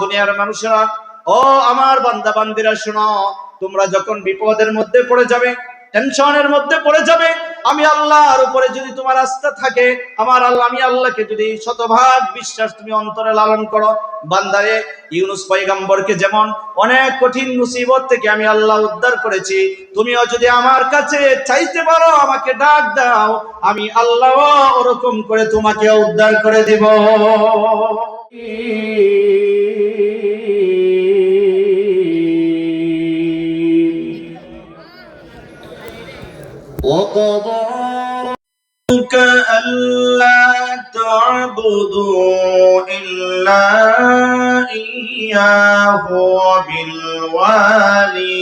দুনিয়ার মানুষেরা, ও আমার বান্দা বান্দিরা শোনো, তোমরা যখন বিপদের মধ্যে পড়ে যাবে, টেনশনের মধ্যে পড়ে যাবে, আমি আল্লাহর উপরে যদি তোমার আস্থা থাকে, আমি আল্লাহকে যদি শতভাগ বিশ্বাস তুমি অন্তরে লালন করো, বান্দারে ইউনূস পয়গম্বরকে যেমন অনেক কঠিন মুসিবত থেকে আমি আল্লাহ উদ্ধার করেছি, তুমিও যদি আমার কাছে চাইতে পারো, আমাকে ডাক দাও, আমি আল্লাহ ওরকম করে তোমাকে উদ্ধার করে দিব। وقضى ربك ألا تعبدوا إلا إياه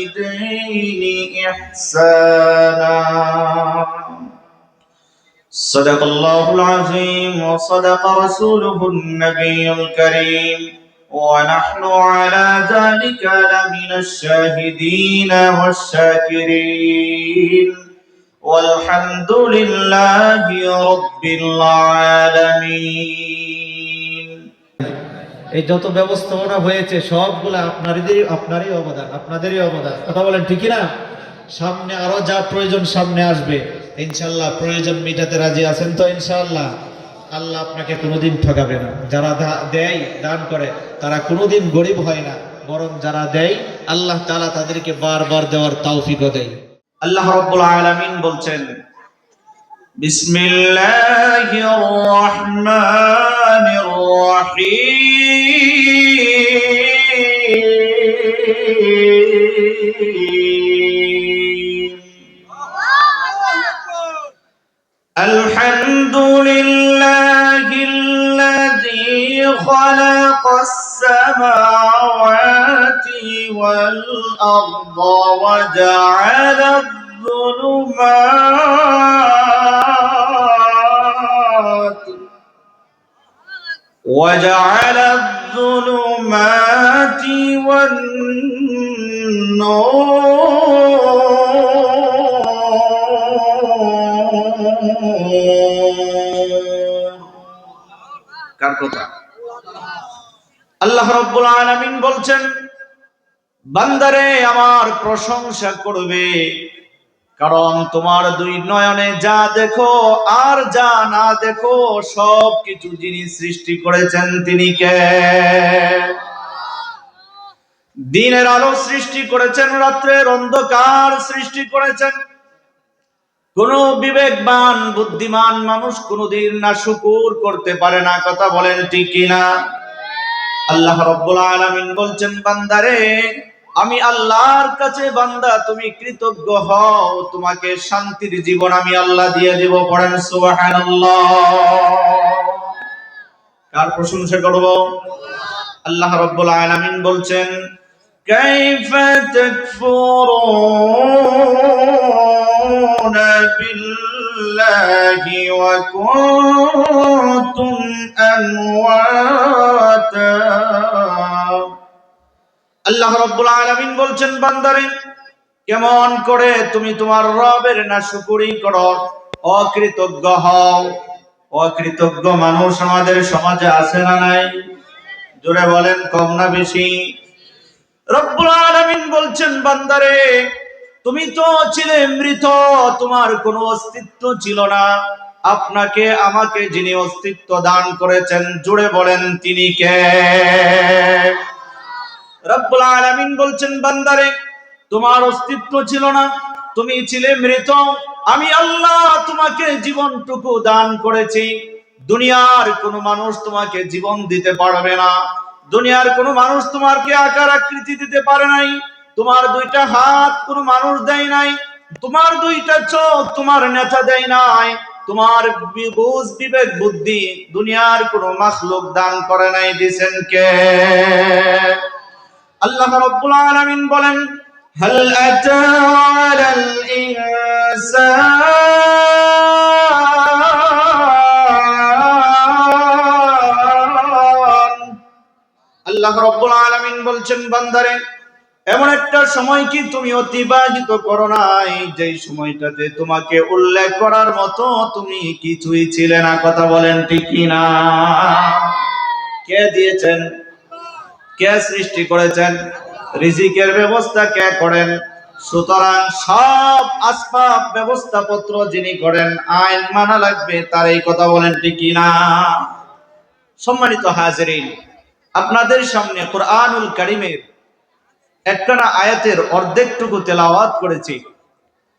وبالوالدين إحسانا صدق الله العظيم وصدق رسوله النبي الكريم ونحن على ذلك لمن الشاهدين والشاكرين والحمد لله رب العالمين। এই যত ব্যবস্থাপনা হয়েছে সবগুলো আপনারই অবদান, আপনাদেরই অবদান। কথা বলেন ঠিক না? সামনে আরো যা প্রয়োজন সামনে আসবে, ইনশাআল্লাহ প্রয়োজন মিটাতে রাজি আছেন তো? ইনশাআল্লাহ আল্লাহ আপনাকে কোনোদিন ঠকাবে না। যারা দেয়, দান করে, তারা কোনোদিন গরিব হয় না, বরং যারা দেয় আল্লাহ তাআলা তাদেরকে বারবার দেওয়ার তৌফিকও দেয়। আল্লাহ রাব্বুল আলামিন বলছেন, বিসমিল্লাহির রহমানির রহিম, আলহামদুলিল্লাহিল্লাযী খালাকাস সামাওয়াতি ওয়াল আরদা ওয়া জাআলা وجعل الظلمات والنور কার কথা? আল্লাহ রাব্বুল আলামিন বলছেন, বান্দারে আমার প্রশংসা করবে, কারণ তোমার দুই নয়নে যা দেখো আর যা না দেখো সব কিছু যিনি সৃষ্টি করেছেন তিনি কে? দিনের আলো সৃষ্টি করেছেন, রাত্রের অন্ধকার সৃষ্টি করেছেন। কোন বিবেকবান বুদ্ধিমান মানুষ কোনদিন না শুকর করতে পারে না। কথা বলেন ঠিক কিনা? আল্লাহ রাব্বুল আলামিন বলছেন, বান্দারে আমি আল্লাহর কাছে বান্দা তুমি কৃতজ্ঞ হও, তোমাকে শান্তির জীবন আমি আল্লাহ দিয়ে দেব। পড়েন সুবহানাল্লাহ। কার প্রশংসা করব? আল্লাহ রাব্বুল আলামিন বলছেন, কাইফা তাকফুরুনা বিল্লাহি ওয়া কুনতুম আমওয়াতা। আল্লাহ রাব্বুল আলামিন বলছেন, বান্দারে কেমন করে তুমি তোমার রবের নাশকরি করো, অকৃতজ্ঞ হও। অকৃতজ্ঞ মানুষ আমাদের সমাজে আছে না নাই? জোরে বলেন, কম না বেশি? রব্বুল আলামিন বলছেন, বান্দারে তুমি তো ছিলে মৃত, তোমার কোনো অস্তিত্ব ছিল না। আপনাকে আমাকে যিনি অস্তিত্ব দান করেছেন, জোরে বলেন তিনি কে? রব্বুল আলামিন বলছেন, বান্দারে তোমার অস্তিত্ব ছিল না, তুমি ছিলে মৃত, আমি আল্লাহ তোমাকে জীবনটুকু দান করেছি। দুনিয়ার কোনো মানুষ তোমাকে জীবন দিতে পারবে না, দুনিয়ার কোনো মানুষ তোমাকে আকার আকৃতি দিতে পারে নাই, তোমার দুইটা হাত কোনো মানুষ দেয় নাই, তোমার দুইটা চোখ তোমার নেতা দেয় নাই, তোমার বুঝ বিবেক বুদ্ধি দুনিয়ার কোনো মাখলুক দান করে নাই, দিয়েছেন কে? আল্লাহ রাব্বুল আলামিন বলেন, হাল আতা আলাল ইনসান। আল্লাহ রাব্বুল আলামিন বলছেন, বান্দারে এমন একটা সময় কি তুমি অতিবাহিত করো নাই যেই সময়টাতে তোমাকে উল্লেখ করার মতো তুমি কিছুই ছিলে না? কথা বলেন ঠিক কিনা? কে দিয়েছেন? কে সৃষ্টি করেছেন? রিজিকের ব্যবস্থা কে করেন? সুতরাং সব আসবাব ব্যবস্থাপত্র যিনি করেন, আইন মানা লাগবে তার, এই কথা বলেন ঠিক কিনা? সম্মানিত হাজিরিন, আপনাদের সামনে কোরআনুল কারীমের একটানা আয়াতের অর্ধেকটুকু তেলাওয়াত করেছি।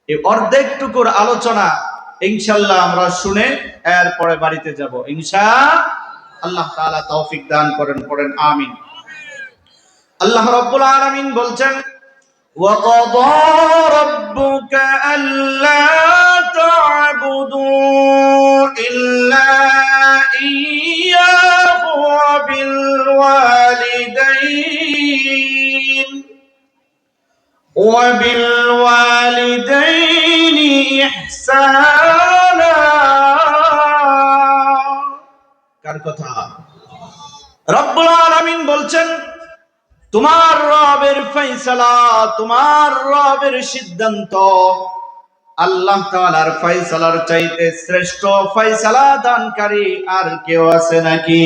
এই অর্ধেকটুকুর আলোচনা ইনশাআল্লাহ আমরা শুনে এরপরে বাড়িতে যাব ইনশাআল্লাহ। তাআলা তৌফিক দান করেন, পড়েন আমিন। আল্লাহ রাব্বুল আলামিন বলছেন, وَقَضَى رَبُّكَ أَلَّا تَعْبُدُوا إِلَّا إِيَّاهُ وَبِالْوَالِدَيْنِ إِحْسَانًا। কার কথা? রব্বুল আলামিন বলছেন, তোমার রবের ফয়সালা, তোমার রবের সিদ্ধান্ত, আল্লাহ তাআলার ফয়সালার চাইতে শ্রেষ্ঠ ফয়সালা দানকারী আর কেউ আছে নাকি?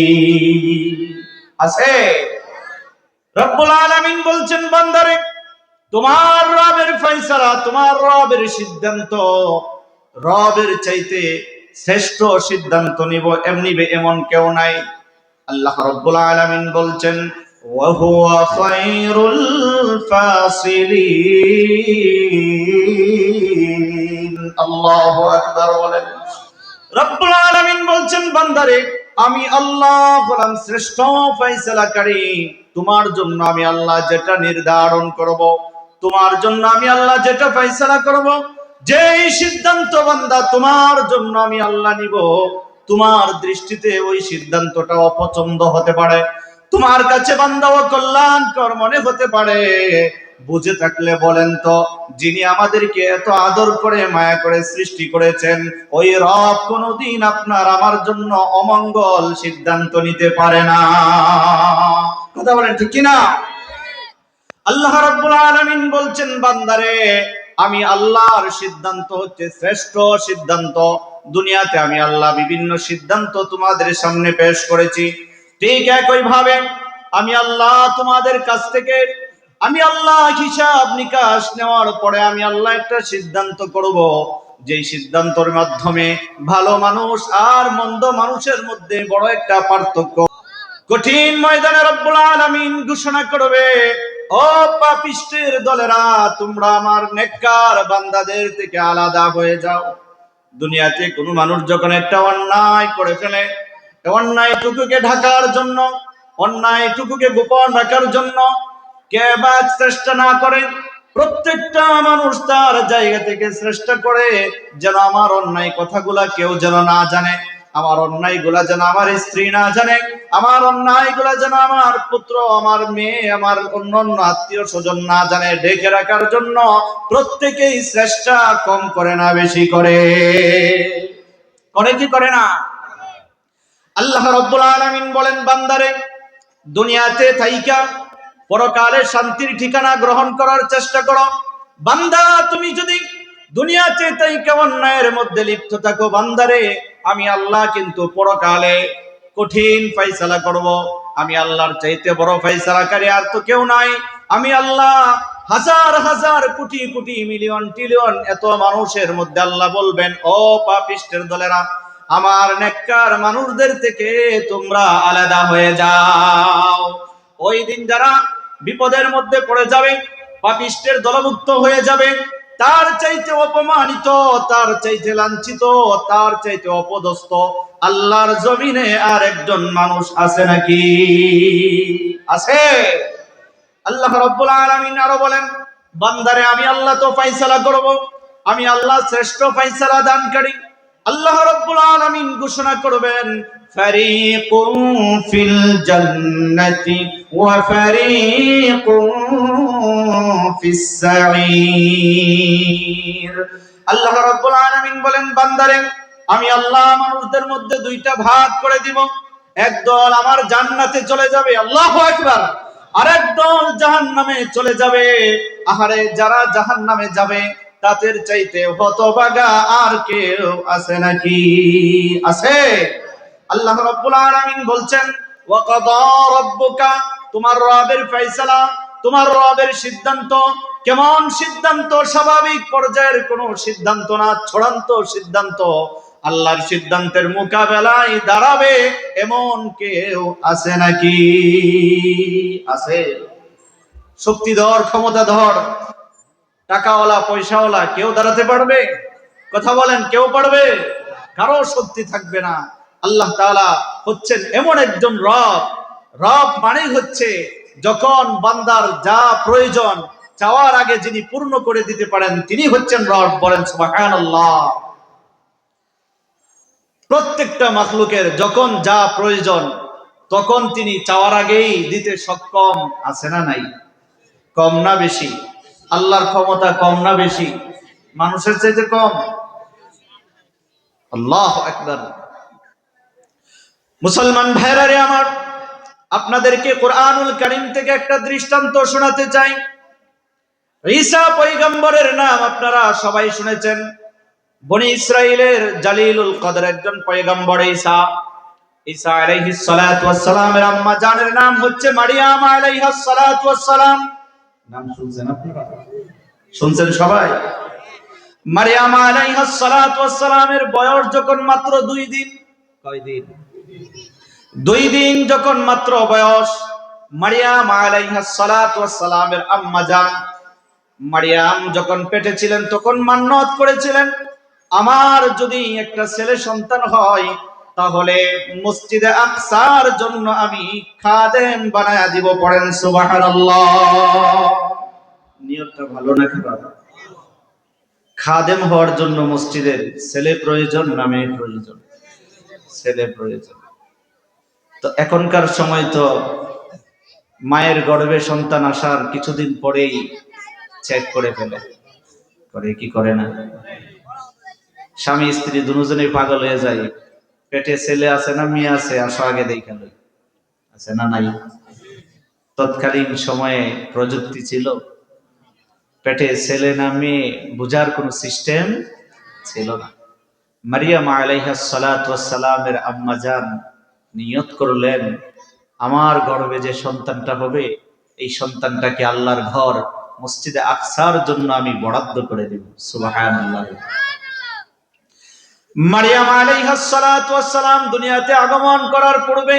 আছে? রব্বুল আলামিন বলছেন, বান্দারে তোমার রবের ফয়সালা, তোমার রবের সিদ্ধান্ত, রবের চাইতে শ্রেষ্ঠ সিদ্ধান্ত নিবে এমন কেউ নাই। আল্লাহ রাব্বুল আলামিন বলছেন, ওয়া হুয়া খায়রুল ফাসিলিন। আল্লাহু আকবার বলেন। রব্বুল আলামিন বলছেন, বান্দারে আমি আল্লাহ হলাম শ্রেষ্ঠ ফয়সালাকারী। তোমার জন্য আমি আল্লাহ যেটা নির্ধারণ করব, তোমার জন্য আমি আল্লাহ যেটা ফয়সালা করব, যেই সিদ্ধান্ত বান্দা তোমার জন্য আমি আল্লাহ নিব, তোমার দৃষ্টিতে ওই সিদ্ধান্তটা অপছন্দ হতে পারে, তোমার কাছে বান্দা অকল্যাণকর মনে হতে পারে। বুঝে থাকলে বলেন তো, যিনি আমাদেরকে এত আদর করে মায়া করে সৃষ্টি করেছেন, ওই রব কোনদিন আপনার আমার জন্য অমঙ্গল সিদ্ধান্ত নিতে পারে না? কথা বলেন ঠিক কিনা? আল্লাহ রাব্বুল আলামিন বলছেন, বান্দারে আমি আল্লাহর সিদ্ধান্ত হচ্ছে শ্রেষ্ঠ সিদ্ধান্ত। দুনিয়াতে আমি আল্লাহ বিভিন্ন সিদ্ধান্ত তোমাদের সামনে পেশ করেছি, ঠিক একই ভাবে আমি আল্লাহ তোমাদের কাছ থেকে আমি আল্লাহ হিসাব নিকাশ নেওয়ার পরে আমি আল্লাহ একটা সিদ্ধান্ত করব, যেই সিদ্ধান্তের মাধ্যমে ভালো মানুষ আর মন্দ মানুষের মধ্যে বড় একটা পার্থক্য কঠিন ময়দানে রব্বুল আলামিন ঘোষণা করবে, ও পাপিষ্টের দলেরা, তোমরা আমার নেককার বান্দাদের থেকে আলাদা হয়ে যাও। দুনিয়াতে কোনো মানুষ যখন একটা অন্যায় করে ফেলে, অন্যায়টুকুকে ঢাকার জন্য, অন্যায়টুকুকে গোপন রাখার জন্য কে বা চেষ্টা না করে, প্রত্যেকটা মানুষ তার জায়গা থেকে চেষ্টা করে যেন আমার অন্যায় কথাগুলা কেউ যেন না জানে, আমার অন্যায়গুলা যেন আমার স্ত্রী না জানে, আমার অন্যায়গুলা যেন আমার পুত্র, আমার মেয়ে, আমার অন্যান্য আত্মীয় স্বজন না জানে, ঢেকে রাখার জন্য প্রত্যেকেই চেষ্টা কম করে না বেশি করে? করে কি করে না? আল্লাহ রাব্বুল আলামিন বলেন, বান্দারে দুনিয়াতে থাইকা পরকালে শান্তির ঠিকানা গ্রহণ করার চেষ্টা করো। বান্দা তুমি যদি দুনিয়াতে থাইকা অন্যায়ের মধ্যে লিপ্ত থাকো, বান্দারে আমি আল্লাহ কিন্তু পরকালে কঠিন ফয়সালা করব। আমি আল্লাহর চাইতে বড় ফয়সালাকারী আর তো কেউ নাই। আমি আল্লাহ হাজার হাজার কোটি কোটি মিলিয়ন ট্রিলিয়ন এত মানুষের মধ্যে আল্লাহ বলবেন, ও পাপিষ্টের দলেরা, আমার নেককার মানুষদের থেকে তোমরা আলাদা হয়ে যাও। ওই দিন যারা বিপদের মধ্যে পড়ে যাবে, পাপিষ্টের দলভুক্ত হয়ে যাবে, তার চাইতে অপমানিত, তার চাইতে লাঞ্ছিত, তার চাইতে অপদস্থ আল্লাহর জমিনে আর একজন মানুষ আছে নাকি? আছে? আল্লাহ রাব্বুল আলামিন আরো বলেন, বান্দারে আমি আল্লাহ তো ফয়সালা করব, আমি আল্লাহ শ্রেষ্ঠ ফয়সালা দানকারী। আল্লাহ রাব্বুল আলামিন ঘোষণা করবেন, ফারিকুম ফিল জান্নাতি ওয়া ফারিকুম ফিস সাঈর। আল্লাহ রাব্বুল আলামিন বলেন, বান্দারে আমি আল্লাহ মানুষদের মধ্যে দুইটা ভাগ করে দিব, একদল আমার জান্নাতে চলে যাবে, আল্লাহু আকবার, আরেক দল জাহান্নামে চলে যাবে। আহারে যারা জাহান্নামে যাবে তাদের চাইতে হতভাগা আর কেউ আছে নাকি? আছে? আল্লাহ রাব্বুল আলামিন বলছেন, ওয়া কাদা রাব্বুকা, তোমার রবের ফয়সালা, তোমার রবের সিদ্ধান্ত। কেমন সিদ্ধান্ত? স্বাভাবিক পর্যায়ের কোন সিদ্ধান্ত না, চূড়ান্ত সিদ্ধান্ত। আল্লাহর সিদ্ধান্তের মোকাবেলায় দাঁড়াবে এমন কেউ আছে নাকি? আছে? শক্তিধর, ক্ষমতাধর, টাকাওয়ালা, পয়সাওয়ালা কেউ দাঁড়াতে পারবে? কথা বলেন, কেউ পারবে? কারো শক্তি থাকবে না। আল্লাহ তাআলা হচ্ছেন এমন একজন রব। রব মানে হচ্ছে যখন বান্দার যা প্রয়োজন চাওয়ার আগে যিনি পূর্ণ করে দিতে পারেন তিনি হচ্ছেন রব। বলেন সুবহানাল্লাহ। প্রত্যেকটা মাখলুকের যখন যা প্রয়োজন তখন তিনি চাওয়ার আগেই দিতে সক্ষম। আছে না নাই? কম না বেশি? আল্লাহর ক্ষমতা কম না বেশি? মানুষের চাইতে কম? আল্লাহু আকবার। মুসলমান ভাইরা রে আমার, আপনাদেরকে কোরআনুল কারীম থেকে একটা দৃষ্টান্ত শোনাতে চাই। ঈসা পয়গম্বরের নাম আপনারা সবাই শুনেছেন। বনি ইসরাইলের জালিলুল কদর একজন পয়গম্বর ঈসা। ঈসা আলাইহিস সালাতু ওয়াস সালামের আম্মা জানের নাম হচ্ছে মারিয়াম আলাইহাস সালাতু ওয়াস সালাম। নাম শুনছেন আপনারা? শুনছেন সবাই? মারিয়াম আলাইহাস সালাতু ওয়াস সালামের বয়স যখন মাত্র 2 দিন। কয় দিন? 2 দিন যখন মাত্র বয়স, মারিয়াম আলাইহাস সালাতু ওয়াস সালামের আম্মা জান মারিয়াম যখন পেটে ছিলেন তখন মান্নত করেছিলেন, আমার যদি একটা ছেলে সন্তান হয় তাহলে মসজিদে আকসার জন্য আমি খাদেম বানায়া দিব। পড়েন সুবহানাল্লাহ। নিয়তটা ভালো না খারাপ? খাদেম হওয়ার জন্য মসজিদের ছেলে প্রয়োজন না মেয়ে প্রয়োজন? ছেলে প্রয়োজন। তো এখনকার সময় তো মায়ের গর্ভে সন্তান আসার কিছুদিন পরেই চেক করে ফেলে। করে কি করে না? স্বামী স্ত্রী দুজনেই পাগল হয়ে যায়। পেটে ছেলে আছে না মেয়ে আছে, আসো আগে দেখা লই। আছে না নাই? তৎকালীন সময়ে প্রযুক্তি ছিল, পেটে ছেলে না মেয়ে বুঝার কোনো সিস্টেম ছিল না। মারিয়াম আলাইহাস সালাতু ওয়াস সালামের আম্মা জান নিয়ত করলেন, আমার গর্ভে যে সন্তানটা হবে এই সন্তানটাকে আল্লাহর ঘর মসজিদে আকসার জন্য আমি বরাদ্দ করে দেব। সুবহানাল্লাহ। মারিয়াম আলাইহাস সালাতু ওয়াস সালাম দুনিয়াতে আগমন করার পূর্বে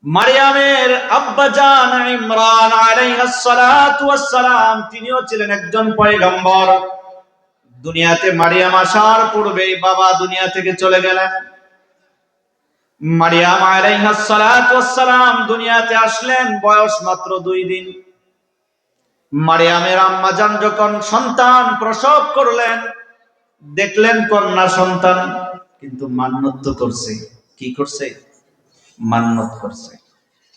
মারিয়ামের আব্বা জান ইমরান আলাইহিস সালাতু ওয়াস সালাম তিনিও ছিলেন একজন পয়গম্বর। দুনিয়াতে মারিয়াম আসার পূর্বেই বাবা দুনিয়া থেকে চলে গেলেন। মারিয়াম আলাইহিস সালাতু ওয়াস সালাম দুনিয়াতে আসলেন, বয়স মাত্র 2 দিন। মারিয়ামের আম্মা জান যখন সন্তান প্রসব করলেন, দেখলেন কন্যা সন্তান, কিন্তু মান্নত তো করছে। কি করছে? মান্নত করছে।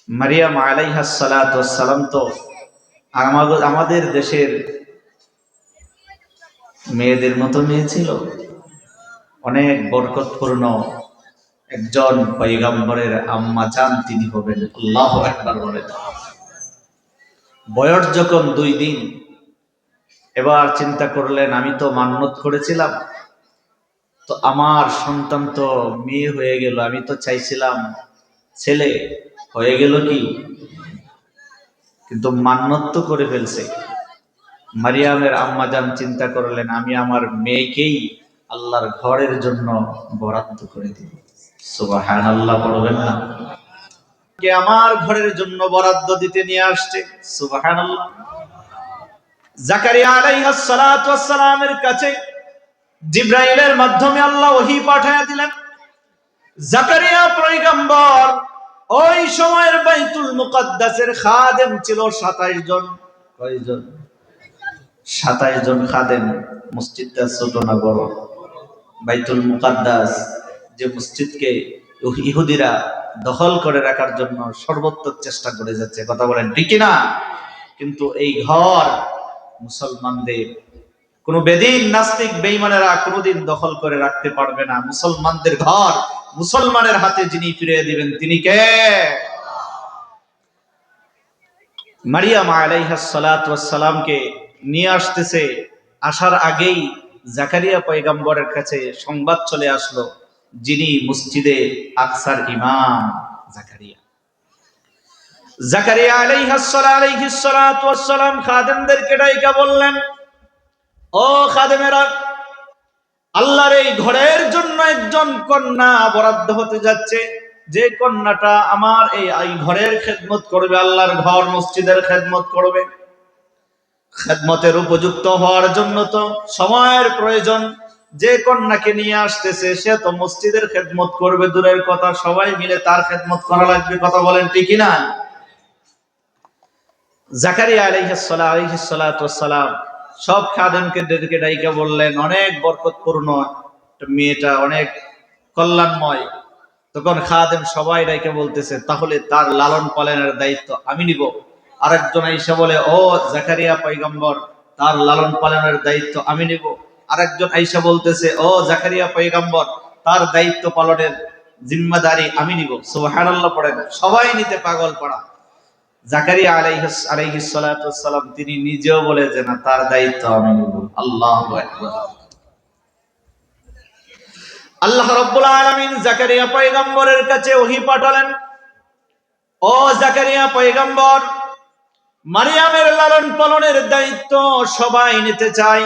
মারিয়াম আলাইহাস সালাতু ওয়াস সালাম তো আমাদের দেশের মেয়েদের মতো মেয়ে ছিল। অনেক বরকতপূর্ণ একজন পয়গম্বরের আম্মা জান তিনি হবেন। আল্লাহু আকবার বলেন। বয়স যখন 2 দিন, এবার চিন্তা করলেন আমি তো মান্নত করেছিলাম, তো আমার সন্তান তো মেয়ে হয়ে গেল, আমি তো চাইছিলাম ছেলে, হয়ে গেল কি? কিন্তু মান্নত তো করে ফেলছে। মারিয়ামের আম্মা জান চিন্তা করলেন আমি আমার মেয়েকেই আল্লাহর ঘরের জন্য বরাদ্দ করে দিব। সুবহানাল্লাহ পড়বেন না? কে আমার ঘরের জন্য বরাদ্দ দিতে নিয়ে আসছে। সুবহানাল্লাহ। জাকারিয়া আলাইহিস সালাতু ওয়াস সালামের কাছে জিবরাইলের মাধ্যমে আল্লাহ ওহী পাঠিয়ে দিলেন। জাকারিয়া পয়গম্বর ওই সময়ের বাইতুল মুকাদ্দাসের খাদেম ছিল 27 জন। কয়জন? 27 জন খাদেম। মসজিদটা ছোট না বড়? বাইতুল মুকাদ্দাস যে মসজিদকে ইহুদিরা দখল করে রাখার জন্য সর্বোত্তম চেষ্টা করে যাচ্ছে, কথা বলেন ঠিক না? কিন্তু এই ঘর মুসলমানদের, কোন বেদিন নাস্তিক বেঈমানেরা কোনদিন দখল করে রাখতে পারবে না। মুসলমানদের ঘর মুসলমানের হাতে যিনি ফিরিয়ে দিবেন তিনি কে? মারিয়াম আলাইহাস সালাতু ওয়াস সালামকে নিয়ে আসতেছে। আসার আগেই জাকারিয়া পয়গম্বরের কাছে সংবাদ চলে আসলো, যিনি মসজিদে আকসার ইমাম জাকারিয়া। জাকারিয়া আলাইহিস সালাতু ওয়াস সালাম খাদেমদেরকে ডাইকা বললেন, ও খাদেমেরা, আল্লাহর এই ঘরের জন্য একজন কন্যা বরাদ্দ হতে যাচ্ছে, যে কন্যাটা আমার এই ঘরের খেদমত করবে, আল্লাহর ঘর মসজিদের খেদমত করবে। খেদমতের উপযুক্ত হওয়ার জন্য তো সময়ের প্রয়োজন। যে কন্যাকে নিয়ে আসতেছে সে তো মসজিদের খেদমত করবে দূরের কথা, সবাই মিলে তার খেদমত করা লাগবে। কথা বলেন ঠিক না? জাকারিয়া আলাইহিস সালাতু ওয়াস সালাম সব খাদেমকে ডেকে ডাইকা বললেন, অনেক বরকতপূর্ণ মেয়েটা, অনেক কল্যাণময়। তখন খাদেম সবাই ডাইকা বলতেছে, তাহলে তার লালন পালনের দায়িত্ব আমি নিব। আরেকজন আইসা বলে, ও জাকারিয়া পয়গম্বর, তার লালন পালনের দায়িত্ব আমি নিব। আরেকজন আইসা বলতেছে, ও জাকারিয়া পয়গম্বর, তার দায়িত্ব পালনের জিম্মাদারি আমি নিব। সুবহানাল্লাহ পড়েন। সবাই নিতে পাগল পড়া। জাকারিয়া আলাইহিস সালাতু ওয়াস সালাম তিনি নিজেও বলে যে না, তার দায়িত্ব আমি নিব। আল্লাহু আকবার। আল্লাহ রাব্বুল আলামিন জাকারিয়া পয়গম্বরের কাছে ওহী পাঠালেন, ও জাকারিয়া পয়গম্বর, মারিয়ামের লালন পালনের দায়িত্ব সবাই নিতে চায়।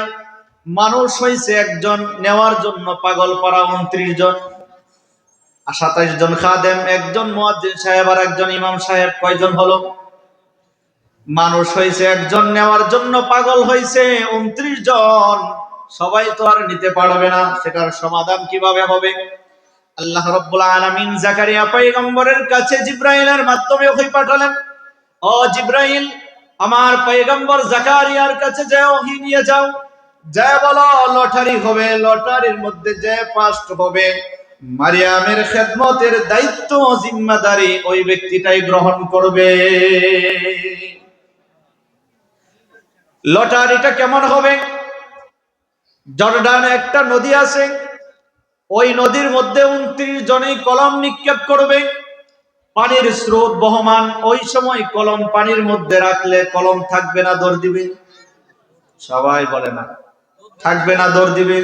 মানুষ হইছে একজন, নেওয়ার জন্য পাগল পারা 29 জন, 27 জন খাদেম, একজন মুয়াজ্জিন সাহেব আর একজন ইমাম সাহেব। কয়জন হলো? মানুষ হইছে একজন, নেওয়ার জন্য পাগল হইছে 29 জন। সবাই তো আর নিতে পারবে না, সেটার সমাধান কিভাবে হবে? আল্লাহ রাব্বুল আলামিন জাকারিয়া পয়গম্বরের কাছে জিবরাইলের মাধ্যমে ওহী পাঠালেন, ও জিবরাইল, আমার পয়গম্বর জাকারিয়ার কাছে যে ওহী নিয়ে যাও, যে বলো লটারি হবে, লটারির মধ্যে যে ফার্স্ট হবে মারিয়ামের খেদমতের দায়িত্ব জিম্মাদারি ওই ব্যক্তিটাই গ্রহণ করবে। লটারিটা কেমন হবে? জর্ডানে একটা নদী আছে, ওই নদীর মধ্যে 29 জনেই কলম নিক্ষেপ করবে। পানির স্রোত বহমান, ওই সময় কলম পানির মধ্যে রাখলে কলম থাকবে না দৌড় দিবে? সবাই বলে না, থাকবে না দৌড় দিবে?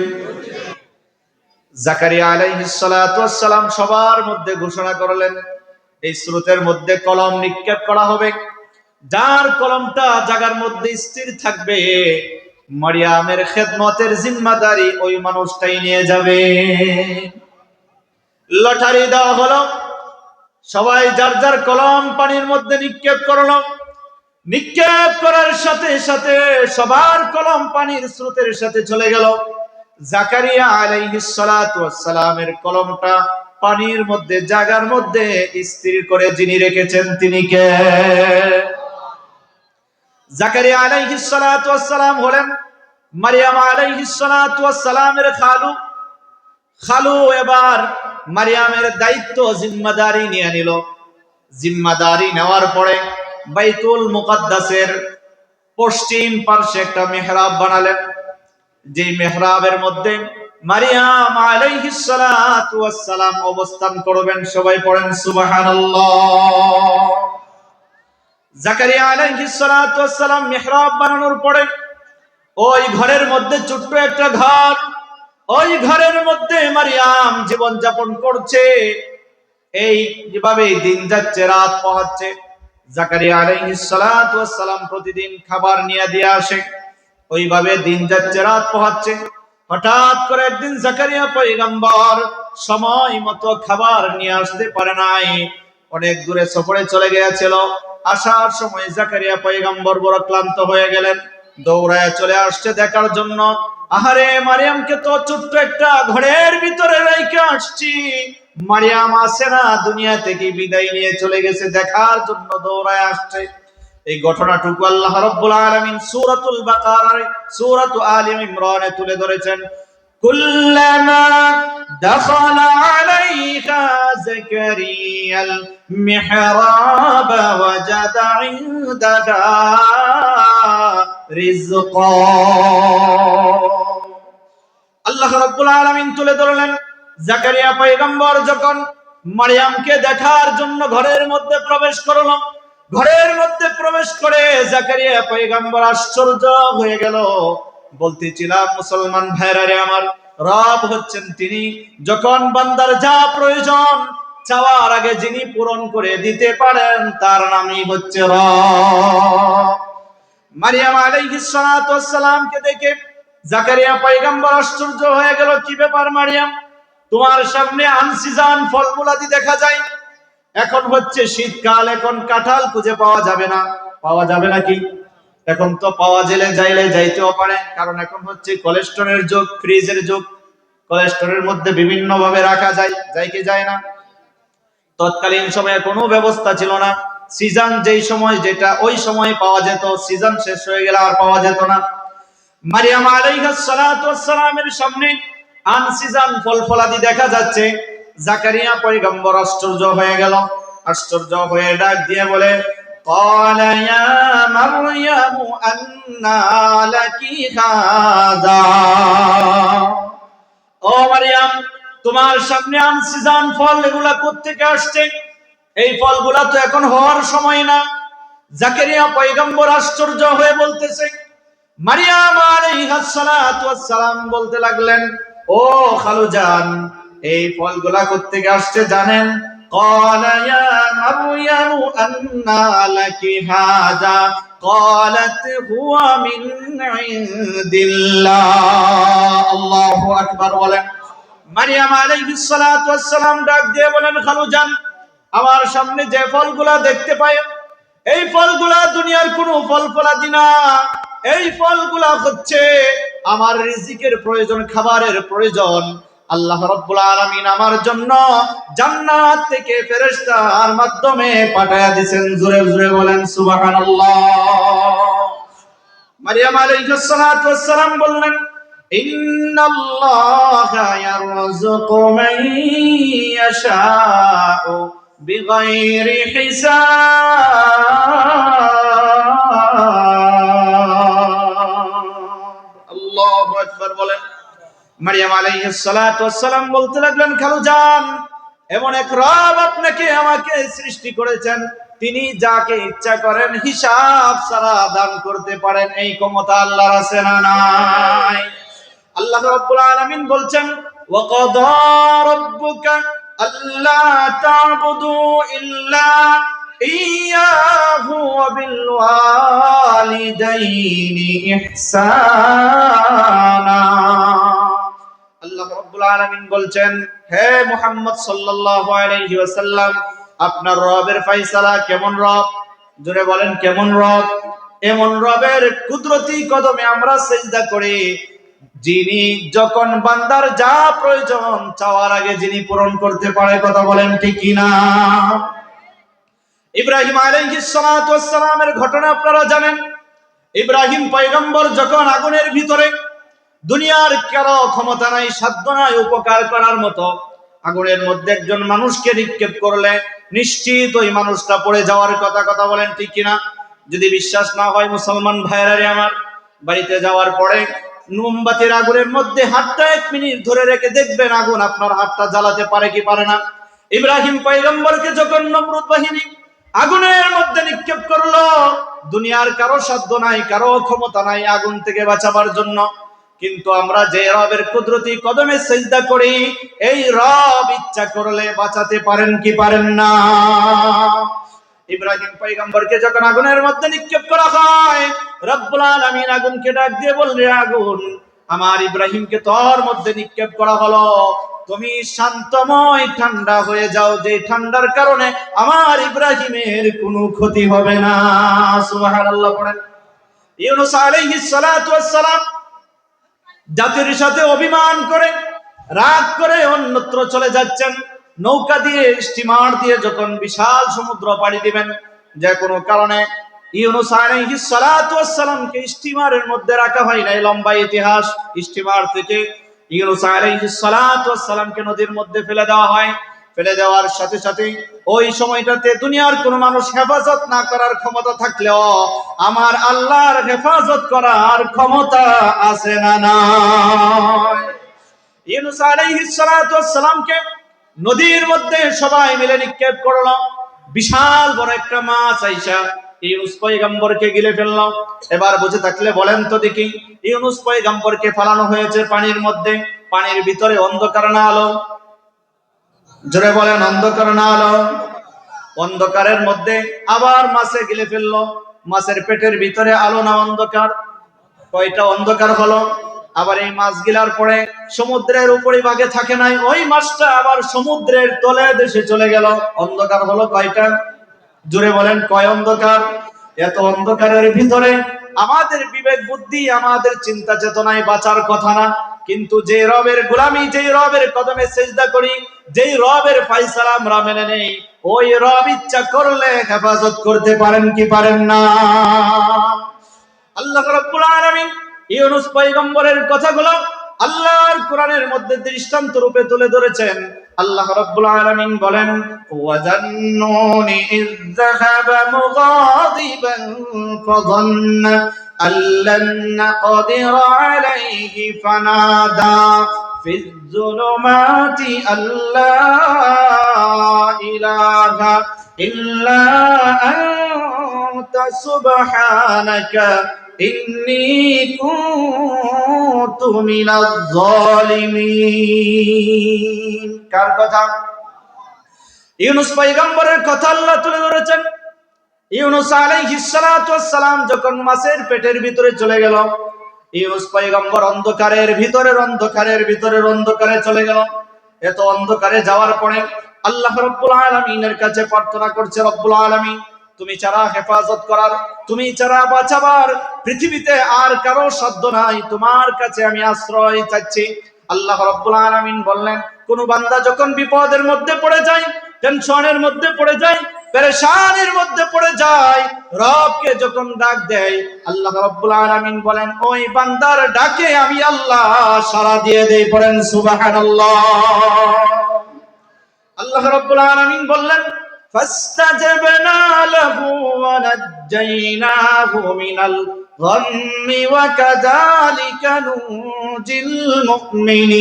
জাকারিয়া আলাইহিস সালাতু ওয়াস সালাম সবার মধ্যে ঘোষণা করলেন, এই স্রোতের মধ্যে কলম নিক্ষেপ করা হবে, যার কলমটা জায়গার মধ্যে স্থির থাকবে মারিয়ামের খেদমতের জিম্মাদারি ওই মানুষটাই নিয়ে যাবে। লটারি দেওয়া হলো, সবাই যার যার কলম পানির মধ্যে নিক্ষেপ করলো। নিক্ষেপ করার সাথে সাথে সবার কলম পানির স্রোতের সাথে চলে গেল। জাকারিয়া আলাইহিস সালাতু ওয়াস সালামের কলমটা পানির মধ্যে জায়গার মধ্যে স্থির করে যিনি রেখেছেন তিনি কে? জাকারিয়া আলাইহিস সালাতু ওয়াস সালাম হলেন মারিয়াম আলাইহিস সালাতু ওয়াস সালামের খালু। খালু এবার মারিয়ামের দায়িত্ব জিম্মাদারি নিয়ে নিল। জিম্মাদারি নেওয়ার পরে বাইতুল মুকাদ্দাসের পশ্চিম পার্শ্বে একটা মেহরাব বানালেন, যে মেহরাবের মধ্যে মারিয়াম আলাইহিস সালাতু ওয়াস সালাম অবস্থান করবেন। সবাই পড়েন সুবহানাল্লাহ। জাকারিয়া আলাইহিস সালাতু ওয়াস সালাম মেহরাব বানানোর পরে ওই ঘরের মধ্যে ছোট্ট একটা ঘর, ওই ঘরের মধ্যে মারিয়াম জীবন যাপন করছে। এই যেভাবে দিন যাচ্ছে, রাত পোহাচ্ছে, জাকারিয়া আলাইহিস সালাতু ওয়াস সালাম প্রতিদিন খাবার নিয়ে দিয়ে আসে। ওইভাবে দিন যাচ্ছে, রাত পোহাচ্ছে। হঠাৎ করে একদিন জাকারিয়া পয়গম্বর সময় মতো খাবার নিয়ে আসতে পারে নাই, অনেক দূরে সফরে চলে গিয়েছিল। আসার সময় জাকারিয়া পয়গম্বর বড় ক্লান্ত হয়ে গেলেন, দৌড়ায় চলে আসছে দেখার জন্য। আহারে, মারিয়ামকে তো ছোট্ট একটা ঘরের ভিতরে রেখে আসছি, মারিয়াম আসে না, দুনিয়া থেকে বিদায় নিয়ে চলে গেছে, দেখার জন্য দৌড়ায় আসছে। এই ঘটনাটুকু আল্লাহ রাব্বুল আলামিন সূরাতুল বাকারায়, সূরাতু আলে ইমরানে তুলে ধরেছেন। কুল্লামা দাখালা আলাইহা যাকারিয়াল মিহরাব ওয়াজাদা ইনদাহা রিজকা। আল্লাহ রাব্বুল আলামিন তুলে ধরলেন, জাকারিয়া পয়গম্বর যখন মারিয়ামকে দেখার জন্য ঘরের মধ্যে প্রবেশ করলো, ঘরের মধ্যে প্রবেশ করে জাকারিয়া পয়গম্বর আশ্চর্য হয়ে গেল। বলতেছিলাম মুসলমান ভাইরা রে আমার, রব হচ্ছেন তিনি, যখন বান্দার যা প্রয়োজন চাওয়ার আগে যিনি পূরণ করে দিতে পারেন তার নামই হচ্ছে রব। মারিয়াম আলাইহিস সালাতু ওয়াস সালামকে দেখে জাকারিয়া পয়গম্বর আশ্চর্য হয়ে গেল, কি ব্যাপার মারিয়াম, তোমার সামনে আনসিজন ফলমূলাদি দেখা যায়, এখন হচ্ছে শীতকাল, এখন কাঁঠাল খুঁজে পাওয়া যাবে না। পাওয়া যাবে নাকি? এখন তো পাওয়া যাইলে যাইতেও পারে, কারণ এখন হচ্ছে কোলেস্টোরের যুগ, ফ্রিজের যুগ। কোলেস্টোরের মধ্যে বিভিন্ন ভাবে রাখা যায়, যায় কি যায় না? তৎকালীন সময়ে কোনো ব্যবস্থা ছিল না। সিজন যেই সময় যেটা ওই সময় পাওয়া যেত, সিজন শেষ হয়ে গেলে আর পাওয়া যেত না। মারিয়াম আলাইহিস সালাতু ওয়াস সালামের সামনে আনসিজন ফল ফলাদি দেখা যাচ্ছে। জাকারিয়া পয়গম্বর আশ্চর্য হয়ে গেল, আশ্চর্য হয়ে ডাক দিয়ে বলে, قال يا مريم أنى لك هذا। ও মারিয়াম, তোমার সামনে আনসিজন ফল, এগুলা কোত্থেকে আসছে? এই ফলগুলা তো এখন হওয়ার সময় না। জাকারিয়া পয়গম্বর আশ্চর্য হয়ে বলতেছে। মারিয়াম আলাইহিস সালাতু ওয়াস সালাম বলতে লাগলেন, ও খালুজান, এই ফলগুলা কোত্থেকে আসছে জানেন? قال يا مريم أنى لك هذا قالت هو من عند الله। আল্লাহু আকবার বলেন। মারিয়াম আলাইহিস সালাতু ওয়াস সালাম ডাক দিয়ে বলেন, খালুজান, আমার সামনে যে ফলগুলা দেখতে পাই, এই ফলগুলা দুনিয়ার কোনো ফল ফলাদি না। এই ফলগুলা হচ্ছে আমার রিজিকের প্রয়োজন, খাবারের প্রয়োজন। আল্লাহ রাব্বুল আলামিন আমার জন্য জান্নাত থেকে ফেরেশতার মাধ্যমে পাঠায়া দিবেন। জোরে জোরে বলেন সুবহানাল্লাহ। মারিয়াম আলাইহিস সালাতু ওয়াস সালাম বললেন, ইন্নাল্লাহা ইয়ারযুকু মান ইয়াশাউ বিগাইরি হিসাব। আল্লাহু আকবার বলেন। মারিয়াম আলাইহিস সালাতু ওয়াস সালাম বলতে লাগলেন, খালুজান, এমন এক রব আপনাকে আমাকে সৃষ্টি করেছেন, তিনি যাকে ইচ্ছা করেন হিসাব ছাড়া দান করতে পারেন। এই ক্ষমতা আল্লাহর আছে না নাই? আল্লাহ রাব্বুল আলামিন বলছেন, ওয়া ক্বাদা রাব্বুকা আল্লা তা'বুদু ইল্লা ইয়াহু ওয়া বিল ওয়ালিদাইনি ইহসানা। আল্লাহ রাব্বুল আলামিন বলছেন, হে মুহাম্মদ সাল্লাল্লাহু আলাইহি ওয়াসাল্লাম, আপনার রবের ফয়সালা কেমন রব? জোরে বলেন কেমন রব? এমন রবের কুদরতি কদমে আমরা সিজদা করি, যিনি যখন বান্দার যা প্রয়োজন চাওয়ার আগে যিনি পূরণ করতে পারে। কথা বলেন ঠিক কিনা? ইব্রাহিম আলাইহিস সালাতু ওয়াস সালামের ঘটনা আপনারা জানেন। ইব্রাহিম পয়গম্বর যখন আগুনের ভিতরে, দুনিয়ার কারো ক্ষমতা নাই, সাধ্য নাই উপকার করার মতো, আগুনের মধ্যে একজন মানুষকে নিক্ষেপ করলে নিশ্চিত ওই মানুষটা পড়ে যাওয়ার কথা। কথা বলেন ঠিক কিনা? যদি বিশ্বাস না হয় মুসলমান ভাইরা রে আমার, বাড়িতে যাওয়ার পরে মোমবাতির আগুনের মধ্যে হাতটা 1 মিনিট ধরে রেখে দেখবেন আগুন আপনার হাতটা জ্বালাতে পারে কি পারে না। ইব্রাহিম পয়গম্বরকে যখন নমরুদ বাহিনী আগুনের মধ্যে নিক্ষেপ করলো, দুনিয়ার কারো সাধ্য নাই, কারো ক্ষমতা নাই আগুন থেকে বাঁচাবার জন্য, কিন্তু আমরা যে রবের কুদরতি কদমে সিজদা করি, এই রব ইচ্ছা করলে বাঁচাতে পারেন কি পারেন না? ইব্রাহিম পয়গম্বরকে যখন আগুনের মধ্যে নিক্ষেপ করা হয়, রব্বুল আলামিন আগুনকে ডাক দিয়ে বললেন, আগুন, আমার ইব্রাহিমকে তোর মধ্যে নিক্ষেপ করা হলো, তুমি শান্তময় ঠান্ডা হয়ে যাও, যে ঠান্ডার কারণে আমার ইব্রাহিমের কোনো ক্ষতি হবে না। সুবহানাল্লাহ পড়েন। ইউনূস আলাইহিস সালাতু ওয়াস সালাম জাতির সাথে অভিমান করে, রাগ করে অন্যত্র চলে যাচ্ছেন। নৌকা দিয়ে, স্টিমার দিয়ে যখন বিশাল সমুদ্র পাড়ি দিবেন, যে কোনো কারণে ইউনূস আলাইহিস সালাতু ওয়াস সালামকে স্টিমারের মধ্যে রাখা হয় নাই। লম্বা ইতিহাস। স্টিমার থেকে ইউনূস আলাইহিস সালাতু ওয়াস সালামকে নদীর মধ্যে ফেলে দেওয়া হয়। ফেলে দেওয়ার সাথে সাথে ওই সময়টাতে দুনিয়ার কোন মানুষ হেফাজত না করার ক্ষমতা থাকলেও আমার আল্লাহর হেফাজত করার ক্ষমতা আছে না নাই? ইউনূস আলাইহিস সালাতু ওয়াস সালামকে নদীর মধ্যে সবাই মিলে নিক্ষেপ করলো। বিশাল বড় একটা মাছ আইসা ইউনূস পয়গম্বরকে গিলে ফেললো। এবার বুঝে থাকলে বলেন তো দেখি, ইউনূস পয়গম্বরকে ফালানো হয়েছে পানির মধ্যে, পানির ভিতরে অন্ধকার না আলো? জোরে বলেন অন্ধকার না আলো? অন্ধকারের মধ্যে আবার মাছে গিলে ফেললো। মাছের পেটের ভিতরে আলো না অন্ধকার? কয়টা অন্ধকার হলো? আবার এই মাছ গিলার পরে সমুদ্রের উপরে ভাগে থাকে নাই, ওই মাছটা আবার সমুদ্রের তলে দেশে চলে গেল। অন্ধকার হলো কয়টা? জুড়ে বলেন কয় অন্ধকার? এত অন্ধকারের ভিতরে আমাদের বিবেক বুদ্ধি, আমাদের চিন্তা চেতনায় বাঁচার কথা না, কিন্তু যে রবের গোলামি, যেই রবের কদমে সেজদা করি, যেই রবের ফয়সালা আমরা মেনে নেই, ওই রব ইচ্ছা করলে হেফাজত করতে পারেন কি পারেন না? আল্লাহ রাব্বুল আলামিন ইউনূস পয়গম্বরের কথাগুলো আল্লাহর কোরআনের মধ্যে দৃষ্টান্ত রূপে তুলে ধরেছেন। আল্লাহ রাব্বুল আলামিন বলেন, ওয়াজান্নুনি ইয যাহাবা মুগাদিবান ফাযান্না আল্লান নাকদিরা আলাইহি ফানাদা ফিয যুলুমাতি আল্লা ইলাহা ইল্লা আনতা সুবহানাকা ইন্নী কুনতু মিনাজ জালিমিন। কার কথা? ইউনূস পয়গম্বরের কথা আল্লাহ তুলে ধরেছেন। ইউনূস আলাইহিস সালাতু ওয়াস সালাম যখন মাছের পেটের ভিতরে চলে গেল, ইউনূস পয়গম্বর অন্ধকারের ভিতরে চলে গেল। এত অন্ধকারে যাওয়ার পরে আল্লাহ রাব্বুল আলামিনের কাছে প্রার্থনা করছে, রব্বুল আলামিন, তুমি ছাড়া হেফাজত করার, তুমি ছাড়া বাঁচাবার পৃথিবীতে আর কারো সাধ্য নাই, তোমার কাছে আমি আশ্রয় চাচ্ছি। আল্লাহ রাব্বুল আলামিন বললেন, কোন বান্দা যখন বিপদের মধ্যে পড়ে যায়, টেনশনের মধ্যে পড়ে যায়, পেরেশানির মধ্যে পড়ে যায়, রবকে যখন ডাক দেয়, আল্লাহ রাব্বুল আলামিন বলেন, ওই বান্দার ডাকে আমি আল্লাহ সাড়া দিয়ে দেই। পড়েন সুবহানাল্লাহ। আল্লাহ রাব্বুল আলামিন বললেন, ফাস্তাজাবনা লাহু ওয়া নাজ্জায়নাহু মিনাল গাম্মি ওয়া কাযালিকা নুজিল মুমিনিন।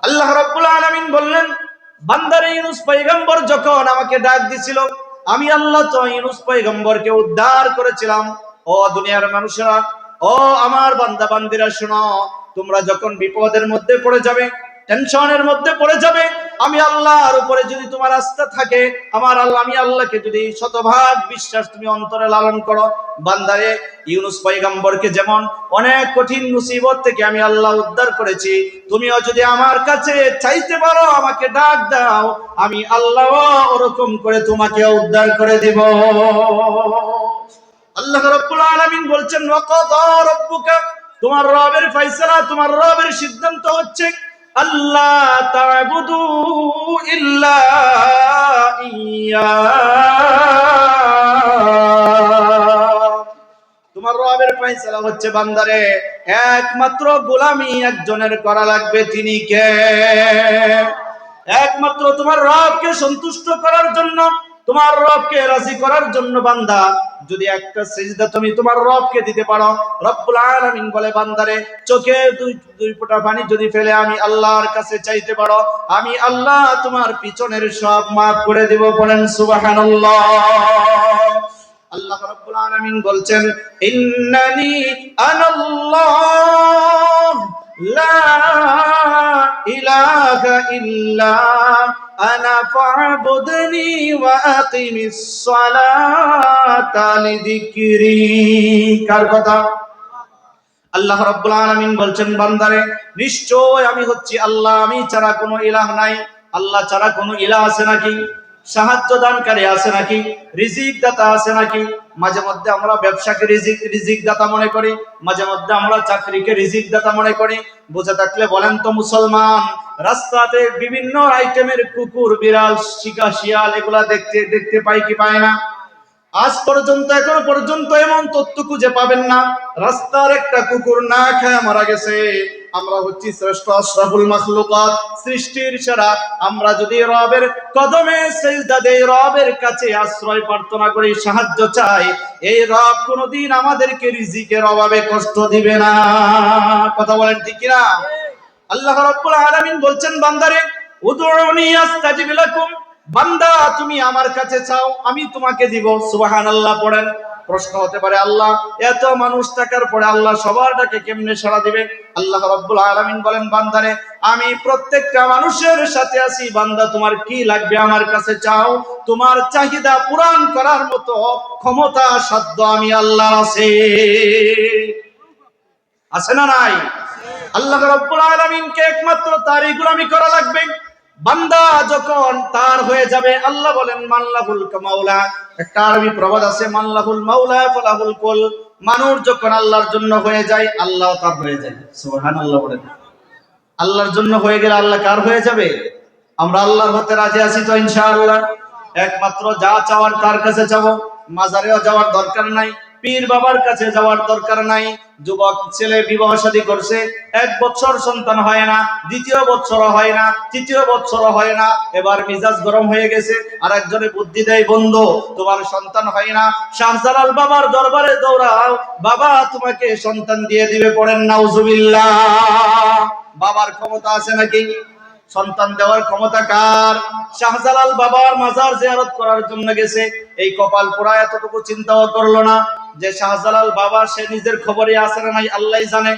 আল্লাহ রাব্বুল আলামিন বললেন, বান্দারে ইউনূস পয়গম্বর যখন আমাকে ডাক দিছিল, আমি আল্লাহ তো ইউনূস পয়গম্বরকে উদ্ধার করেছিলাম। ও দুনিয়ার মানুষেরা, ও আমার বান্দা বান্দিরা, শোনো, তোমরা যখন বিপদের মধ্যে পড়ে যাবে, টেনশনের মধ্যে পড়ে যাবে, আমি আল্লাহর উপরে যদি তোমার আস্থা থাকে, আমি আল্লাহকে যদি শতভাগ বিশ্বাস তুমি অন্তরে লালন করো, বান্দারে, ইউনূস পয়গম্বরকে যেমন অনেক কঠিন মুসিবত থেকে আমি আল্লাহ উদ্ধার করেছি, তুমিও যদি আমার কাছে চাইতে পারো, আমাকে ডাক দাও, আমি আল্লাহ ওরকম করে তোমাকে উদ্ধার করে দিব। আল্লাহ রাব্বুল আলামিন বলছেন, ওয়াকাদা রাব্বুকা, তোমার রবের ফয়সালা, তোমার রবের সিদ্ধান্ত হচ্ছে আল্লাহ তা'বুদু ইল্লা ইয়্যা। তোমার রবের ফয়সালা হচ্ছে, বান্দারে, একমাত্র গোলামি একজনের করা লাগবে। তিনি কে? একমাত্র তোমার রবকে সন্তুষ্ট করার জন্য, তোমার রবকে রাজি করার জন্য, বান্দা, যদি একটা সিজদা তুমি তোমার রবকে দিতে পারো, রব্বুল আলামিন বলে, বান্দারে, চোখে দুই ফোঁটা পানি যদি ফেলে আমি আল্লাহর কাছে চাইতে পারো, আমি আল্লাহ তোমার পিছনের সব মাফ করে দেব। বলেন সুবহানাল্লাহ। আল্লাহ রাব্বুল আলামিন বলছেন, ইন্নানি আনাল্লাহ লা ইলাহা ইল্লা আনা ফা'বুদনি ওয়া আকিমিস সালাতা লিযিকরি। কার কথা? আল্লাহ রাব্বুল আলামিন বলছেন, বান্দারে, নিশ্চয় আমি হচ্ছি আল্লাহ, আমি ছাড়া কোনো ইলাহ নাই। আল্লাহ ছাড়া কোনো ইলাহ আছে নাকি? সাহায্য দানকারী আছে নাকি? রিজিক দাতা আছে নাকি? মাঝে মধ্যে আমরা ব্যবসাকে রিজিক দাতা মনে করি, মাঝে মধ্যে আমরা চাকরিকে রিজিক দাতা মনে করি। বুঝে থাকলে বলেন তো মুসলমান, রাস্তাতে বিভিন্ন আইটেমের কুকুর, বিড়াল, শিয়াল এগুলা দেখতে পাই কি পায় না? আজ পর্যন্ত, এখনো পর্যন্ত এমন তথ্য খুঁজে পাবেন না রাস্তার একটা কুকুর না খেয়ে মারা গেছে। আমরা হচ্ছি শ্রেষ্ঠ আশরাফুল মাখলুকাত, সৃষ্টির সেরা। আমরা যদি রবের কদমে সিজদা দেই, রবের কাছে আশ্রয় প্রার্থনা করি, সাহায্য চাই, এই রব কোনোদিন আমাদেরকে রিজিকের অভাবে কষ্ট দিবে না। কথা বলেন ঠিক কি না? আল্লাহ রাব্বুল আলামিন বলছেন, বান্দারে, উদউনি আস্তাজিব লাকুম, বান্দা, তুমি আমার কাছে চাও, আমি তোমাকে দিব। সুবহানাল্লাহ পড়েন। প্রশ্ন হতে পারে, আল্লাহ এত মানুষ থাকার পরে আল্লাহ সবারটাকে কেমনে সাড়া দিবে? আল্লাহ রাব্বুল আলামিন বলেন, বান্দারে আমি প্রত্যেকটা মানুষের সাথে আছি, বান্দা তোমার কি লাগবে আমার কাছে চাও, তোমার চাহিদা পূরণ করার মতো ক্ষমতা সাধ্য আমি আল্লাহ আছে না নাই? আল্লাহ রাব্বুল আলামিনকে একমাত্র তারই গোলামি করা লাগবে। বান্দা যখন তার হয়ে যাবে, আল্লাহ বলেন মাল্লাহুল মাওলা, একটা আরবি প্রবাদ আছে, মাল্লাহুল মাওলা ফালাহুল কুল। মানুষ যখন আল্লাহর জন্য হয়ে যায়, আল্লাহ তার হয়ে যায়। সুবহানাল্লাহ বলেন। আল্লাহর জন্য হয়ে গেলে আল্লাহ কার হয়ে যাবে? আমরা আল্লাহর হতে রাজি আছি তো ইনশাআল্লাহ? একমাত্র যা চাওয়ার তার কাছে চাবো। মাজারেও যাওয়ার দরকার নাই, পীর বাবার কাছে যাওয়ার দরকার নাই। যুবক ছেলে বিবাহ শাদী করছে, 1 বছর সন্তান হয় না, 2য় বছরও হয় না, 3য় বছরও হয় না, এবার মিজাজ গরম হয়ে গেছে। আর একজনে বুদ্ধি দেয়, বন্ধু তোমার সন্তান হয় না, শাহজালাল বাবার দরবারে দৌড়াও, বাবা তোমাকে সন্তান দিয়ে দিবে। পড়েন নাউজুবিল্লাহ। বাবার ক্ষমতা আছে নাকি? সন্তান দেওয়ার ক্ষমতা কার? শাহজালাল বাবার মাজার জিয়ারত করার জন্য গেছে, এই কপাল পোড়া এতটুকু চিন্তাও করলো না যে শাহজালাল বাবা সে নিজের খবরে আছে না নাই আল্লাহই জানে।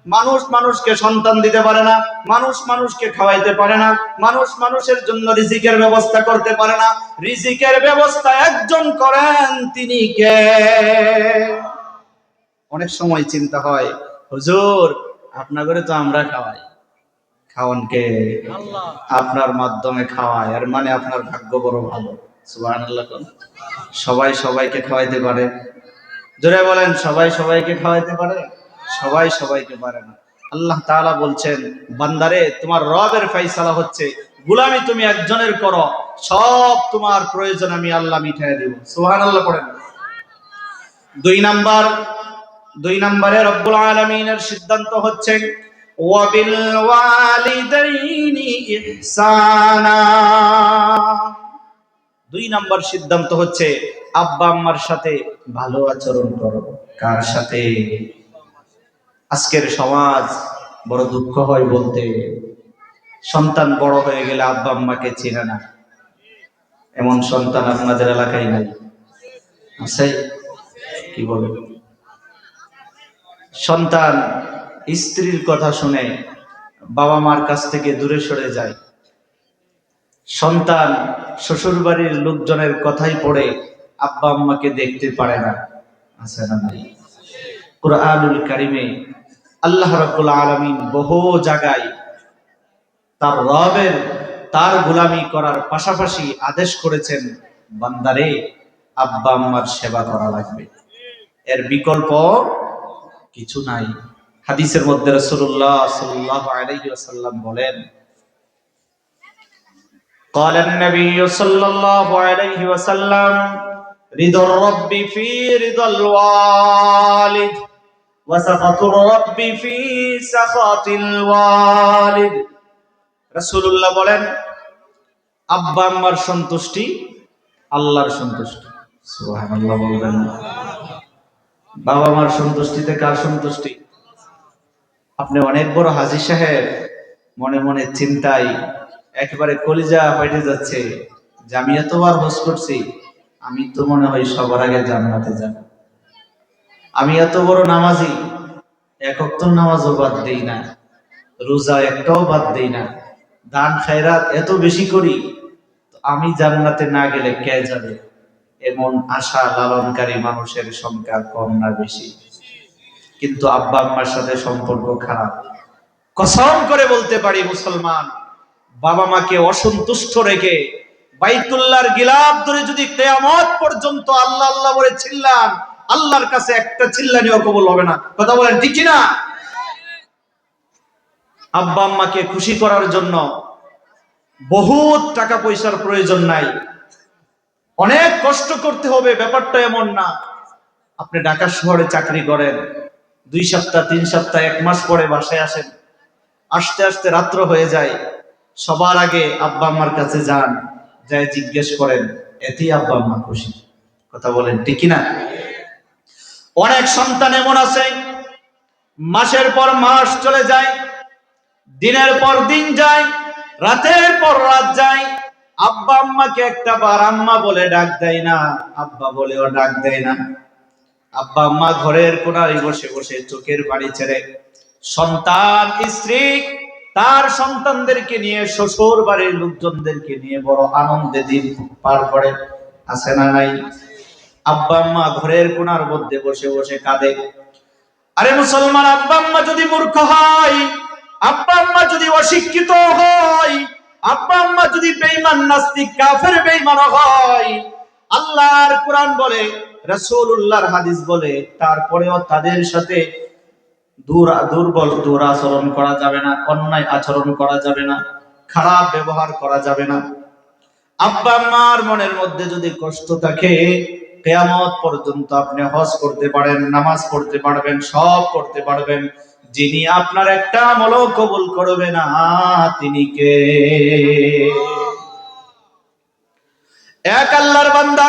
মানুষ মানুষকে সন্তান দিতে পারে না, মানুষ মানুষকে খাওয়াইতে পারে না, মানুষ মানুষের জন্য রিজিকের ব্যবস্থা করতে পারে না। রিজিকের ব্যবস্থা একজন করেন, তিনি কে? অনেক সময় চিন্তা হয়, হুজুর আপনার ঘরে তো আমরা খাওয়াই, খাওয়ান কে? আপনার মাধ্যমে খাওয়ায়, এর মানে আপনার ভাগ্য বড় ভালো। সুবহানাল্লাহ। সবাই সবাইকে খাওয়াইতে পারে? জোরে বলেন, সবাই সবাইকে খাওয়াইতে পারে? সবাই সবাইকে পারে না। আল্লাহ তাআলা বলছেন, বান্দারে তোমার রবের ফয়সালা হচ্ছে গোলামি তুমি একজনের করো, সব তোমার প্রয়োজন আমি আল্লাহ মিটায় দেব। সুবহানাল্লাহ পড়েন। 2 নম্বরে রব্বুল আলামিনের সিদ্ধান্ত হচ্ছে ওয়াবিল ওয়ালিদাইনি ইহসানা। 2 নম্বর সিদ্ধান্ত হচ্ছে আব্বা আম্মার সাথে ভালো আচরণ করো। কার সাথে? আজকের সমাজ বড় দুঃখ হয় বলতে, সন্তান বড় হয়ে গেলে আব্বা আম্মাকে চেনে না। এমন সন্তান আপনাদের এলাকায় নাই? আছে? কি বলে? সন্তান স্ত্রীর কথা শুনে বাবা মার কাছ থেকে দূরে সরে যায়। সন্তান শ্বশুর বাড়ির লোকজনের কথাই পড়ে আব্বা আম্মাকে দেখতে পারে না। আছে না নাই? কুরআনুল কারীমে আল্লাহ রাব্বুল আলামিন বহু জায়গায় তার রবের তার গোলামি করার পাশাপাশি আদেশ করেছেন, বান্দারে আব্বা আম্মার সেবা করা লাগবে, এর বিকল্প কিছু নাই। হাদিসের মধ্যে রাসূলুল্লাহ সাল্লাল্লাহু আলাইহি ওয়াসাল্লাম বলেন, قال النبي صلى الله عليه وسلم رضا الرب في رضا الوالد وسخط الرب في سخط الوالد। রাসূলুল্লাহ বলেন, আব্বা আম্মার সন্তুষ্টি আল্লাহর সন্তুষ্টি। সুবহানাল্লাহ বলবেন। বাবা মার সন্তুষ্টিতে কার সন্তুষ্টি? আপনি অনেক বড় হাজী সাহেব, মনে মনে চিন্তায় একেবারে কলিজা ফেটে যাচ্ছে যে আমি এতবার হজ করছি, আমি তো মনে হয় সবার আগে জান্নাতে যাব। আমি এত বড় নামাজি, 1 ওয়াক্ত নামাজও বাদ দেই না, রোজা একটাও বাদ দেই না, দান খায়রাত এত বেশি করি, তো আমি জান্নাতে না গেলে কে যাবে? এমন আশা লালনকারী মানুষের সংখ্যা কম না বেশি? কিন্তু আব্বা আম্মার সাথে সম্পর্ক খারাপ। কসম করে বলতে পারি মুসলমান, বাবা মাকে অসন্তুষ্ট রেখে বাইতুল্লাহর গিলাফ ধরে যদি কিয়ামত পর্যন্ত আল্লাহ আল্লাহ বলে চিল্লান, আল্লাহর কাছে একটা চিল্লানিও কবুল হবে না। কথা বলেন ঠিক কি না? আব্বা আম্মাকে খুশি করার জন্য বহুত টাকা পয়সার প্রয়োজন নাই, অনেক কষ্ট করতে হবে ব্যাপারটা এমন না। আপনি ঢাকা শহরে চাকরি করেন, 2 সপ্তাহ 3 সপ্তাহ 1 মাস পরে বাসায় আসেন, আসতে আসতে রাত্র হয়ে যায়, সবার আগে আব্বা আম্মার কাছে যান, যাই জিজ্ঞেস করেন, এতেই আব্বা আম্মা খুশি। কথা বলেন ঠিক কি না? অনেক সন্তান এমন আছে, মাসের পর মাস চলে যায়, দিনের পর দিন যায়, রাতের পর রাত যায়, আব্বা আম্মাকে একটা বার আম্মা বলে ডাক দেয় না, আব্বা বলেও ডাক দেয় না। আব্বা আম্মা ঘরের কোনায় বসে বসে চোখের পানি ছেড়ে সন্তান স্ত্রী তার সন্তানদেরকে নিয়ে শ্বশুর বাড়ির লোকজনদেরকে নিয়ে বড় আনন্দে দিন পার করে, আছে না নাই? আব্বা আম্মা ঘরের কোনার মধ্যে বসে বসে কাঁদে। আরে মুসলমান, আব্বা আম্মা যদি মূর্খ হয়, আব্বা আম্মা যদি অশিক্ষিত হয়, আব্বা আম্মা যদি বেঈমান নাস্তিক কাফের বেঈমান হয়, আল্লাহর কোরআন বলে, রাসূলুল্লাহর হাদিস বলে, তারপরেও তাদের সাথে দুরাচরণ করা যাবে না, অন্যায় আচরণ করা যাবে না, খারাপ ব্যবহার করা যাবে না। আব্বা আম্মার মনের মধ্যে যদি কষ্ট থাকে, কিয়ামত পর্যন্ত আপনি হজ করতে পারেন, নামাজ পড়তে পারবেন, সব করতে পারবেন, যিনি আপনার একটা আমলও কবুল করবে না তিনি কে? এক আল্লাহর বান্দা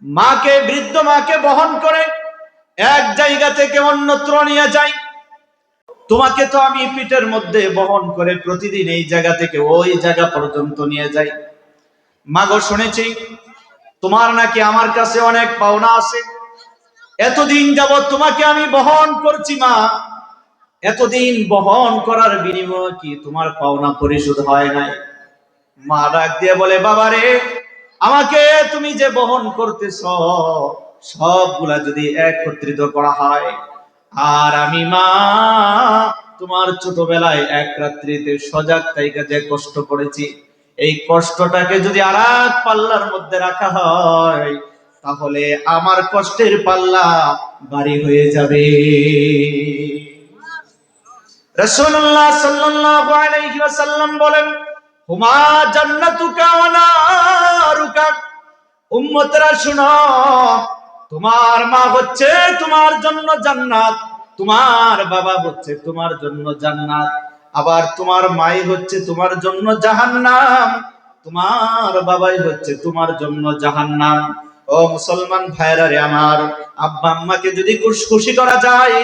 মাকে, বৃদ্ধ মাকে বহন করে এক জায়গা থেকে অন্যত্র নিয়ে যায়। তোমাকে তো আমি পিঠের মধ্যে বহন করে প্রতিদিন এই জায়গা থেকে ওই জায়গা পর্যন্ত নিয়ে যাই। মাগো, শুনেছি তোমার নাকি আমার কাছে অনেক পাওনা আছে, এতদিন যাবৎ তোমাকে আমি বহন করছি মা, এতদিন বহন করার বিনিময়ে কি তোমার পাওনা পরিশোধ হয় নাই? মা ডাক দিয়ে বলে, বাবারে, আমাকে তুমি যে বহন করতেছ সবগুলা যদি একত্রিত করা হয়, আর আমি মা তোমার ছোটবেলায় এক রাত্রিতে সজাগ থাইকা যে কষ্ট করেছি, এই কষ্টটাকে যদি আর এক পাল্লার মধ্যে রাখা হয়, তাহলে আমার কষ্টের পাল্লা ভারী হয়ে যাবে। রাসূলুল্লাহ সাল্লাল্লাহু আলাইহি ওয়াসাল্লাম বলেন, হুমা জান্নাতুকা ওয়া নারুকা। উম্মতরা শুনো, তোমার মা হচ্ছে তোমার জন্য জান্নাত, তোমার বাবা হচ্ছে তোমার জন্য জান্নাত, আবার তোমার মাই হচ্ছে তোমার জন্য জাহান্নাম, তোমার বাবাই হচ্ছে তোমার জন্য জাহান্নাম। ও মুসলমান ভাইরা রে আমার, আব্বা আম্মাকে যদি খুশি করা যায়,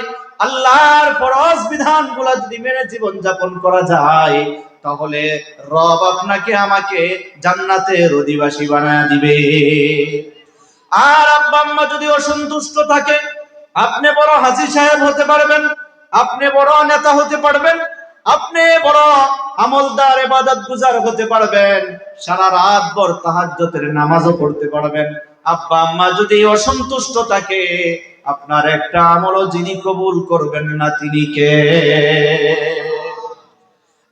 আল্লাহর ফরজ বিধানগুলো যদি মেনে জীবন যাপন করা যায়, তাহলে রব আপনাকে আমাকে জান্নাতের অধিবাসী বানায় দিবে। আর আব্বা আম্মা যদি অসন্তুষ্ট থাকে, আপনি বড় হাজী সাহেব হতে পারবেন, আপনি বড় নেতা হতে পারবেন, আপনি বড় আমলদার ইবাদত গুজার হতে পারবেন, সারা রাত ভর তাহাজ্জুদের নামাজও পড়তে পারবেন, আব্বা আম্মা যদি অসন্তুষ্ট থাকে, আপনার একটা আমলও যিনি কবুল করবেন না তিনি কে?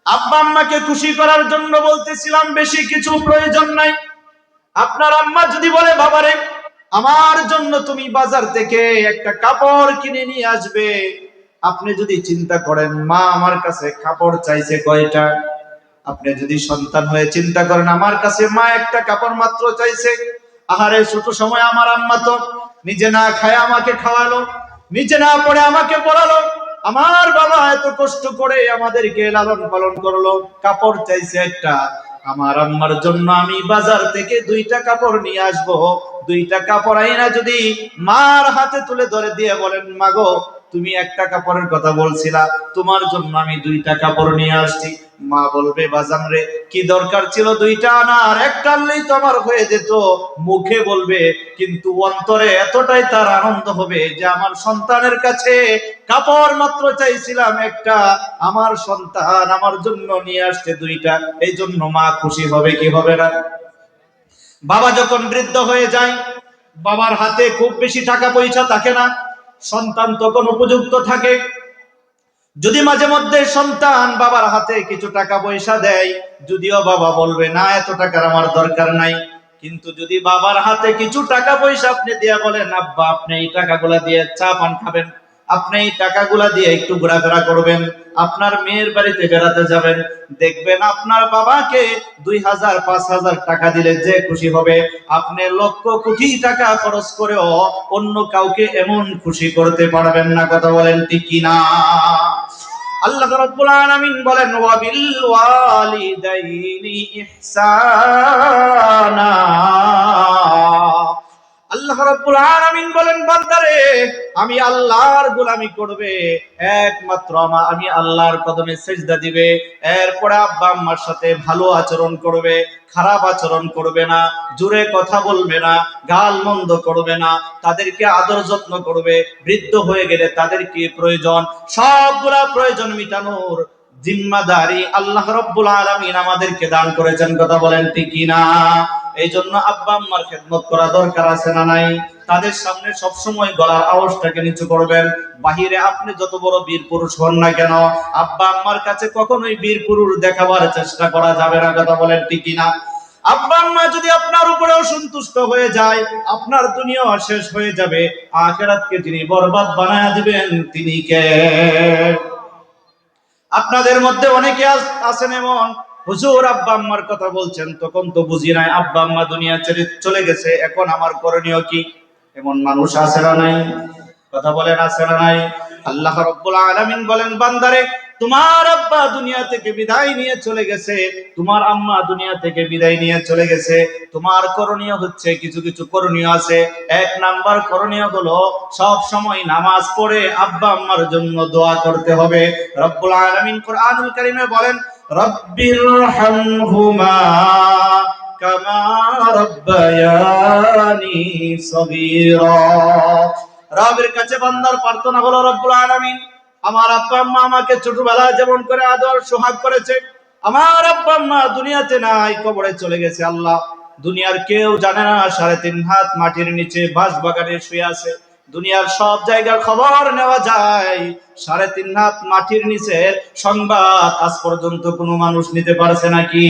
আব্বা আম্মাকে খুশি করার জন্য বলতেছিলাম, বেশি কিছু প্রয়োজন নাই। আপনার আম্মা যদি বলে, বাবারে, আমার জন্য তুমি বাজার থেকে একটা কাপড় কিনে নিয়ে আসবে, আপনি যদি চিন্তা করেন মা আমার কাছে কাপড় চাইছে কয়টা, আপনি যদি সন্তান হয়ে চিন্তা করেন আমার কাছে মা একটা কাপড় মাত্র চাইছে, আহারে ছোট সময় আমার আম্মা তো নিজে না খায় আমাকে খাওয়ালো, নিজে না পড়ে আমাকে পড়ালো, আমার বাবা এত কষ্ট করে আমাদেরকে লালন পালন করলো, কাপড় চাইছে একটা, আমার আম্মার জন্য আমি বাজার থেকে 2টা কাপড় নিয়ে আসবো। 2টা কাপড় আইনা যদি মার হাতে তুলে ধরে দিয়ে বলেন, মাগো তুমি একটা কাপড়ের কথা বলছিলা, তোমার জন্য আমি 2টা কাপড় নিয়ে আসছি, মা বলবে, বাজান রে, কি দরকার ছিল 2টা আনার, একটা আনলেই তো আমার হয়ে যেত। মুখে বলবে, কিন্তু অন্তরে এতটাই তার আনন্দ হবে যে আমার সন্তানের কাছে কাপড় মাত্র চাইছিলাম একটা, আমার সন্তান আমার জন্য নিয়ে আসছে 2টা, এই জন্য মা খুশি হবে কি হবে না? বাবা যখন বৃদ্ধ হয়ে যায়, বাবার হাতে খুব বেশি টাকা পয়সা থাকে না, সন্তান তখন উপযুক্ত থাকে। যদি মাঝে মধ্যে সন্তান বাবার হাতে কিছু টাকা পয়সা দেয়, যদিও বাবা বলবে না এত টাকার আমার দরকার নাই, কিন্তু যদি বাবার হাতে কিছু টাকা পয়সা আপনি দিয়ে বলেন, আব্বা আপনি এই টাকাগুলা দিয়ে চা পান খাবেন, আপনি এই টাকাগুলা দিয়ে একটু ঘোরাফেরা করবেন, আপনার মেয়ের বাড়িতে বেড়াতে যাবেন, দেখবেন আপনার বাবাকে 2000 5000 টাকা দিলে যে খুশি হবে, আপনি লক্ষ কোটি টাকা খরচ করেও অন্য কাউকে এমন খুশি করতে পারবেন না। কথা বলেন ঠিক কিনা? আল্লাহ রাব্বুল আলামিন বলেন, ওয়া বিল ওয়ালিদাইনি ইহসানা। আল্লাহ আল্লাহ রাব্বুল আলামিন বলেন বান্দারে আমি আল্লাহর গোলামি করবে, একমাত্র আমি আল্লাহর কদমে সিজদা দিবে, এরপরে আব্বা আম্মার সাথে ভালো আচরণ করবে, খারাপ আচরণ করবে না, জোরে কথা বলবে না, গাল মন্দ করবে না, তাদেরকে আদর যত্ন করবে, বৃদ্ধ হয়ে গেলে তাদের কি প্রয়োজন সবগুলা প্রয়োজন মিটানোর জিম্মাদারি আল্লাহ রাব্বুল আলামিন আমাদেরকে দান করেছেন। কথা বলেন ঠিক কিনা? এই জন্য আব্বা আম্মার খেদমত করা দরকার আছে না নাই? তাদের সামনে সব সময় গলার আওয়াজটাকে নিচু করবেন। বাহিরে আপনি যত বড় বীর পুরুষ হন না কেন, আব্বা আম্মার কাছে কখনোই বীর পুরুষ দেখাবার চেষ্টা করা যাবে না। কথা বলেন ঠিক কিনা? আব্বা আম্মা যদি আপনার উপরে অসন্তুষ্ট হয়ে যায়, আপনার দুনিয়া শেষ হয়ে যাবে, আখিরাতকে যিনি বরবাদ বানায়া দিবেন তিনি কে? আপনাদের মধ্যে অনেকে আছেন এমন, হুজুর আব্বা আম্মার কথা বলছেন, তখন তো বুঝি নাই আব্বা আম্মা দুনিয়া ছেড়ে চলে গেছে, এখন আমার করণীয় কি? এমন মানুষ আছে না নাই? কথা বলেন আছে না নাই? আল্লাহ রাব্বুল আলামিন বলেন বান্দারে তোমার আব্বা দুনিয়া থেকে বিদায় নিয়ে চলে গেছে, তোমার আম্মা দুনিয়া থেকে বিদায় নিয়ে চলে গেছে, তোমার করণীয় হচ্ছে কিছু কিছু করণীয় আছে। এক নাম্বার করণীয় হলো সব সময় নামাজ পড়ে আব্বা আম্মার জন্য দোয়া করতে হবে। রব্বুল আলামিন কোরআনুল কারীমে বলেন রব্বিরহামহুমা কামা রাব্বায়ানি সগীরা। রবের কাছে বান্দার প্রার্থনা হলো রব্বুল আলামিন আমার আব্বা আম্মা আমাকে ছোটবেলায় যেমন করে আদর সোহাগ করেছে, আমার আব্বা আম্মা দুনিয়াতে নাই, কবরে চলে গেছে। আল্লাহ দুনিয়ার কেউ জানে না 3.5 হাত মাটির নিচে বাঁশ বাগানে শুয়ে আছে। দুনিয়ার সব জায়গার খবর নেওয়া যায়, 3.5 হাত মাটির নিচের সংবাদ আজ পর্যন্ত কোনো মানুষ নিতে পারছে নাকি?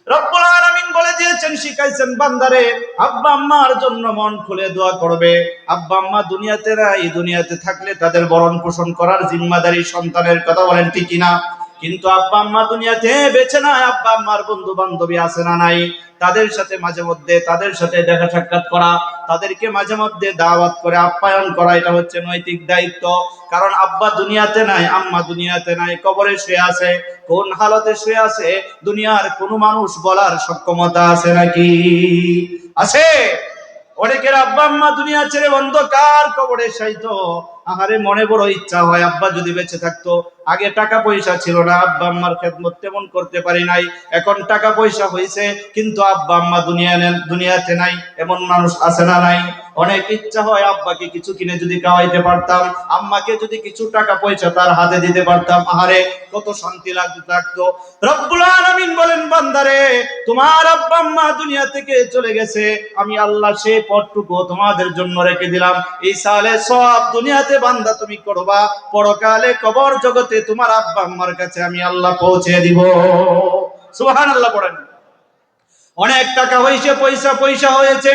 রব্বুল আলামিন বলে দিয়েছেন, শিখাইছেন বান্দারে আব্বা আম্মার জন্য মন খুলে দোয়া করবে। আব্বা আম্মা দুনিয়াতে নাই, দুনিয়াতে থাকলে তাদের ভরণ পোষণ করার জিম্মাদারি সন্তানের। কথা বলেন ঠিক কিনা? কিন্তু আব্বা আম্মা দুনিয়াতে বেঁচে নাই, আব্বা আম্মার বন্ধু বান্ধবী আছে না নাই? তাদের সাথে মাঝে মধ্যে তাদের সাথে দেখা সাক্ষাৎ করা, তাদেরকে মাঝে মধ্যে দাওয়াত করে আপ্যায়ন করা, এটা হচ্ছে নৈতিক দায়িত্ব। কারণ আব্বা দুনিয়াতে নাই, আম্মা দুনিয়াতে নাই, কবরে শুয়ে আছে। কোন হালতে শুয়ে আছে দুনিয়ার কোন মানুষ বলার সক্ষমতা আছে নাকি? আছে? অনেকের আব্বা আম্মা দুনিয়া ছেড়ে অন্ধকার কবরে শায়িত। আহারে মনে বড় ইচ্ছা হয় আব্বা যদি বেঁচে থাকতো। আগে টাকা পয়সা ছিল না, আব্বা আম্মার খেদমত তেমন করতে পারি নাই, এখন টাকা পয়সা হয়েছে কিন্তু আব্বা আম্মা দুনিয়াতে নাই। এমন মানুষ আছে না নাই? অনেক ইচ্ছা হয় আব্বাকে কিছু কিনে যদি খাওয়াইতে পারতাম, আম্মাকে যদি কিছু টাকা পয়সা তার হাতে দিতে পারতাম, আহারে কত শান্তি লাগতো। রব্বুল আলামিন বলেন বান্দারে তোমার আব্বা আম্মা দুনিয়া থেকে চলে গেছে, আমি আল্লাহ সেই পথটুকু তোমাদের জন্য রেখে দিলাম। এই সালে সব দুনিয়াতে বান্দা তুমি করবা, পরকালে কবর জগতে তোমার আব্বা আম্মার কাছে আমি আল্লাহ পৌঁছে দিব। সুবহানাল্লাহ পড়েন। অনেক টাকা হয়েছে, পয়সা হয়েছে,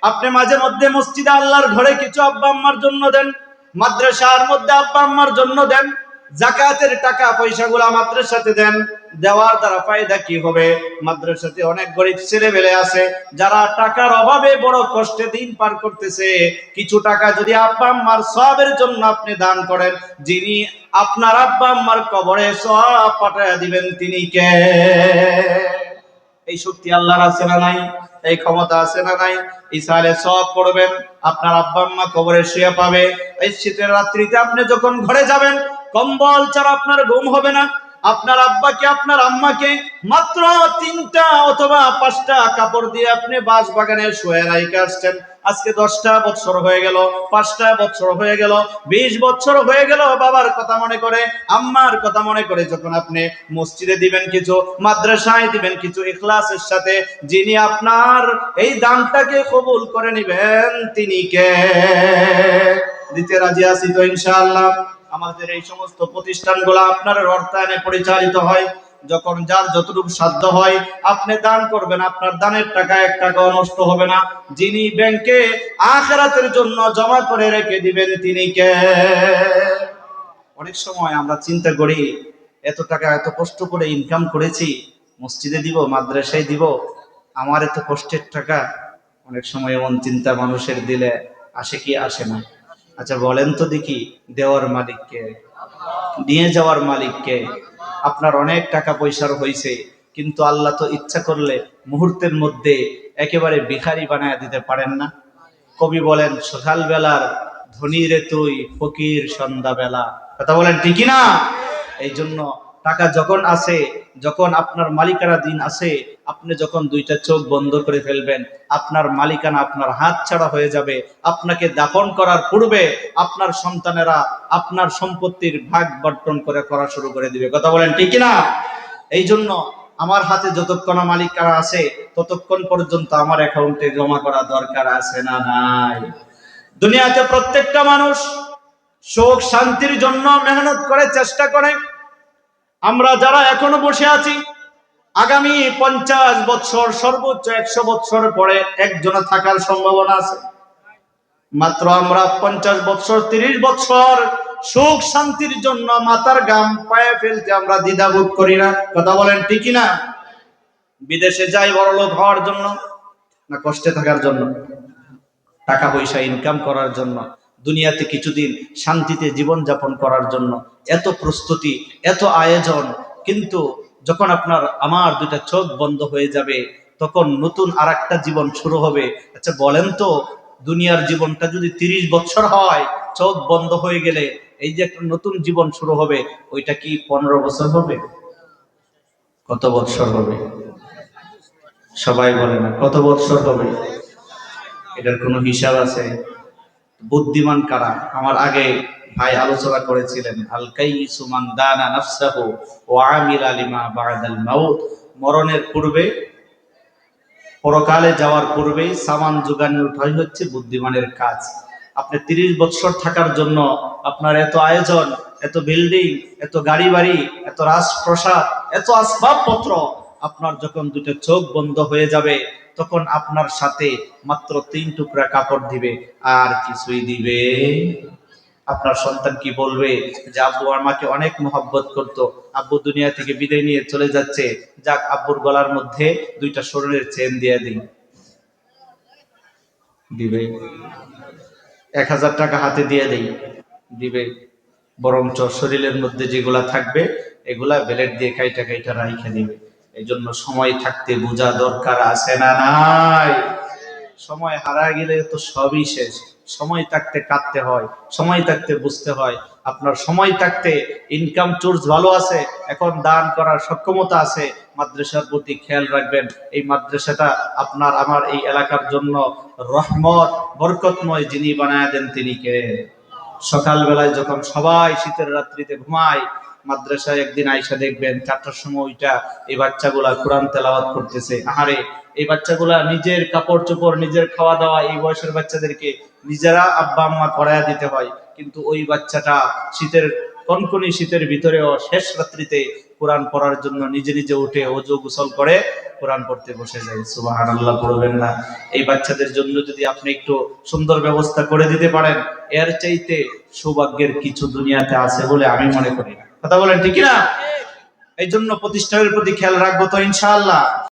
আপনি মাঝে মধ্যে মসজিদে আল্লাহর ঘরে কিছু আব্বা আম্মার জন্য দেন, মাদ্রাসার মধ্যে আব্বা আম্মার জন্য দেন, যাকাতের টাকা পয়সাগুলা মাদ্রাসাতে দেন। দেওয়ার দ্বারা ফায়দা কি হবে? মাদ্রাসাতে অনেক গরিব ছেলেমেয়ে আছে যারা টাকার অভাবে বড় কষ্টে দিন পার করতেছে। কিছু টাকা যদি আব্বা আম্মার সওয়াবের জন্য আপনি দান করেন, যিনি আপনার আব্বা আম্মার কবরে সওয়াব পাঠায়া দিবেন তিনি কে? এই শক্তি আল্লাহর আছে না নাই? এই ক্ষমতা আছে না নাই? ইসালে সব করবেন, আপনার আব্বা আম্মা কবরে শুয়ে পাবে। এই শীতের রাত্রিতে আপনি যখন ঘরে যাবেন, কম্বল ছাড়া আপনার ঘুম হবে না। আপনার আব্বাকে আপনার আম্মাকে মাত্র 3টা অথবা 5টা কাপড় দিয়ে আপনি বাঁশ বাগানে শুয়ে রাইখে আসছেন। আজকে 10টা বছর হয়ে গেল, 5টা বছর হয়ে গেল, 20 বছর হয়ে গেল, বাবার কথা মনে করে, আম্মার কথা মনে করে যখন আপনি মসজিদে দিবেন কিছু, মাদ্রাসায় দিবেন কিছু, ইখলাসের সাথে, যিনি আপনার এই দানটাকে কবুল করে নেবেন তিনি কে? দিতে রাজি আছি তো ইনশাআল্লাহ? আমাদের এই সমস্ত প্রতিষ্ঠানগুলো আপনার অর্থায়নে পরিচালিত হয়। যখন যার যতটুকু সাধ্য হয় আপনি দান করবেন, আপনার দানের টাকা 1 টাকাও নষ্ট হবে না। যিনি ব্যাংকে আখিরাতের জন্য জমা করে রেখে দিবেন তিনি কে? অনেক সময় আমরা চিন্তা করি এত টাকা এত কষ্ট করে ইনকাম করেছি, মসজিদে দিব, মাদ্রাসায় দিব, আমার এত কষ্টের টাকা। অনেক সময় এমন চিন্তা মানুষের দিলে আসে কি আসে না? আচ্ছা বলেন তো দেখি, দেওয়ার মালিককে, নিয়ে যাওয়ার মালিককে? আপনার অনেক টাকা পয়সার হয়েছে, কিন্তু আল্লাহ তো ইচ্ছা করলে মুহূর্তের মধ্যে একেবারে ভিখারি বানায় দিতে পারেন না? কবি বলেন সকালবেলার ধনী রে তুই, ফকির সন্ধ্যাবেলা। কথা বলেন ঠিকই না? এই জন্য টাকা যখন আসে, যখন আপনার মালিকানা দিন আসে, আপনি যখন দুইটা চোখ বন্ধ করে ফেলবেন, আপনার মালিকানা আপনার হাত ছাড়া হয়ে যাবে। আপনাকে দাফন করার পূর্বে আপনার সন্তানেরা আপনার সম্পত্তির ভাগ বন্টন করা শুরু করে দিবে। কথা বলেন ঠিকই না? এই জন্য আমার হাতে যতক্ষণ মালিকানা আছে ততক্ষণ পর্যন্ত আমার অ্যাকাউন্টে জমা করা দরকার আছে না নাই? দুনিয়াতে প্রত্যেকটা মানুষ সুখ শান্তির জন্য মেহনত করে, চেষ্টা করে। আমরা যারা এখনো বসে আছি, আগামী 50 বছর, সর্বোচ্চ 100 বছর পরে একজনে থাকার সম্ভাবনা আছে। মাত্র আমরা 50 বছর 30 বছর সুখ শান্তির জন্য মাথার ঘাম পায়ে ফেলতে আমরা দ্বিধাবোধ করি না। কথা বলেন ঠিকই না? বিদেশে যাই বড়লোক হওয়ার জন্য না কষ্টে থাকার জন্য? টাকা পয়সা ইনকাম করার জন্য, দুনিয়াতে কিছুদিন শান্তিতে জীবন যাপন করার জন্য এত প্রস্তুতি, এত আয়োজন। কিন্তু যখন আমার দুইটা চোখ বন্ধ হয়ে যাবে, তখন নতুন আরেকটা জীবন শুরু হবে। আচ্ছা বলেন তো, দুনিয়ার জীবনটা যদি 30 বছর হয়, চোখ বন্ধ হয়ে গেলে এই যে একটা নতুন জীবন শুরু হবে, ওইটা কি 15 বছর হবে? কত বছর হবে? সবাই বলে না, কত বছর হবে? এটার কোনো হিসাব আছে? বুদ্ধিমান কারা? আমার আগে ভাই আলোচনা করেছিলেন, আল কাইয়িসু মান দানা নাফসাহু ওয়া আমিলা লিমা বা'দাল মাউত। মরণের পূর্বে, পরকালে যাওয়ার পূর্বেই সামান জোগানোটাই হচ্ছে বুদ্ধিমানের কাজ। আপনি 30 বছর থাকার জন্য আপনার এত আয়োজন, এত বিল্ডিং, এত গাড়ি বাড়ি, এত রাজপ্রাসাদ, এত আসবাবপত্র, আপনার যখন দুটো চোখ বন্ধ হয়ে যাবে, তখন আপনার সাথে মাত্র 3 টুকরা কাপড় দিবে, আর কিছুই দিবে। আপনার সন্তান কি বলবে? যে আব্বু আমাকে অনেক মহব্বত করতো, আব্বু দুনিয়া থেকে বিদায় নিয়ে চলে যাচ্ছে, যাক আব্বুর গলার মধ্যে 2টা স্বর্ণের চেন দিয়ে দিই। দিবে? 1000 টাকা হাতে দিয়ে দেই, দিবে? বরঞ্চ শরীরের মধ্যে যেগুলা থাকবে এগুলা বেলেট দিয়ে কাইটা কাইটা রাইখা দিবে। এই জন্য সময় থাকতে বোঝা দরকার আছে না নাই? সময় হারায় গেলে তো সবই শেষ। সময় থাকতে কাটতে হয়, সময় থাকতে বুঝতে হয়। আপনার সময় থাকতে ইনকাম সোর্স ভালো আছে, এখন দান করার সক্ষমতা আছে, মাদ্রাসার প্রতি খেয়াল রাখবেন। এই মাদ্রাসাটা আপনার আমার এই এলাকার জন্য রহমত, বরকতময়। যিনি বানায় দেন তিনি কে? সকালবেলায় যখন সবাই শীতের রাত্রিতে ঘুমায়, মাদ্রাসায় একদিন আইসা দেখবেন 4টার সময় ওইটা এই বাচ্চাগুলা কোরআন তেলাওয়াত করতেছে। আহারে, এই বাচ্চাগুলা নিজের কাপড় চোপড়, নিজের খাওয়া দাওয়া এই বয়সের বাচ্চাদেরকে নিজেরা আব্বা আম্মা করায়া দিতে হয়, কিন্তু ওই বাচ্চাটা শীতের কনকনি শীতের ভিতরেও শেষ রাত্রিতে কোরআন পড়ার জন্য নিজে নিজে উঠে ওযু গোসল করে কোরআন পড়তে বসে যায়। সুবহানাল্লাহ পড়বেন না? এই বাচ্চাদের জন্য যদি আপনি একটু সুন্দর ব্যবস্থা করে দিতে পারেন, এর চাইতে সৌভাগ্যের কিছু দুনিয়াতে আছে বলে আমি মনে করি না। কথা বলেন ঠিক না? এই জন্য প্রতিষ্ঠানের প্রতি খেয়াল রাখবো তো ইনশাআল্লাহ।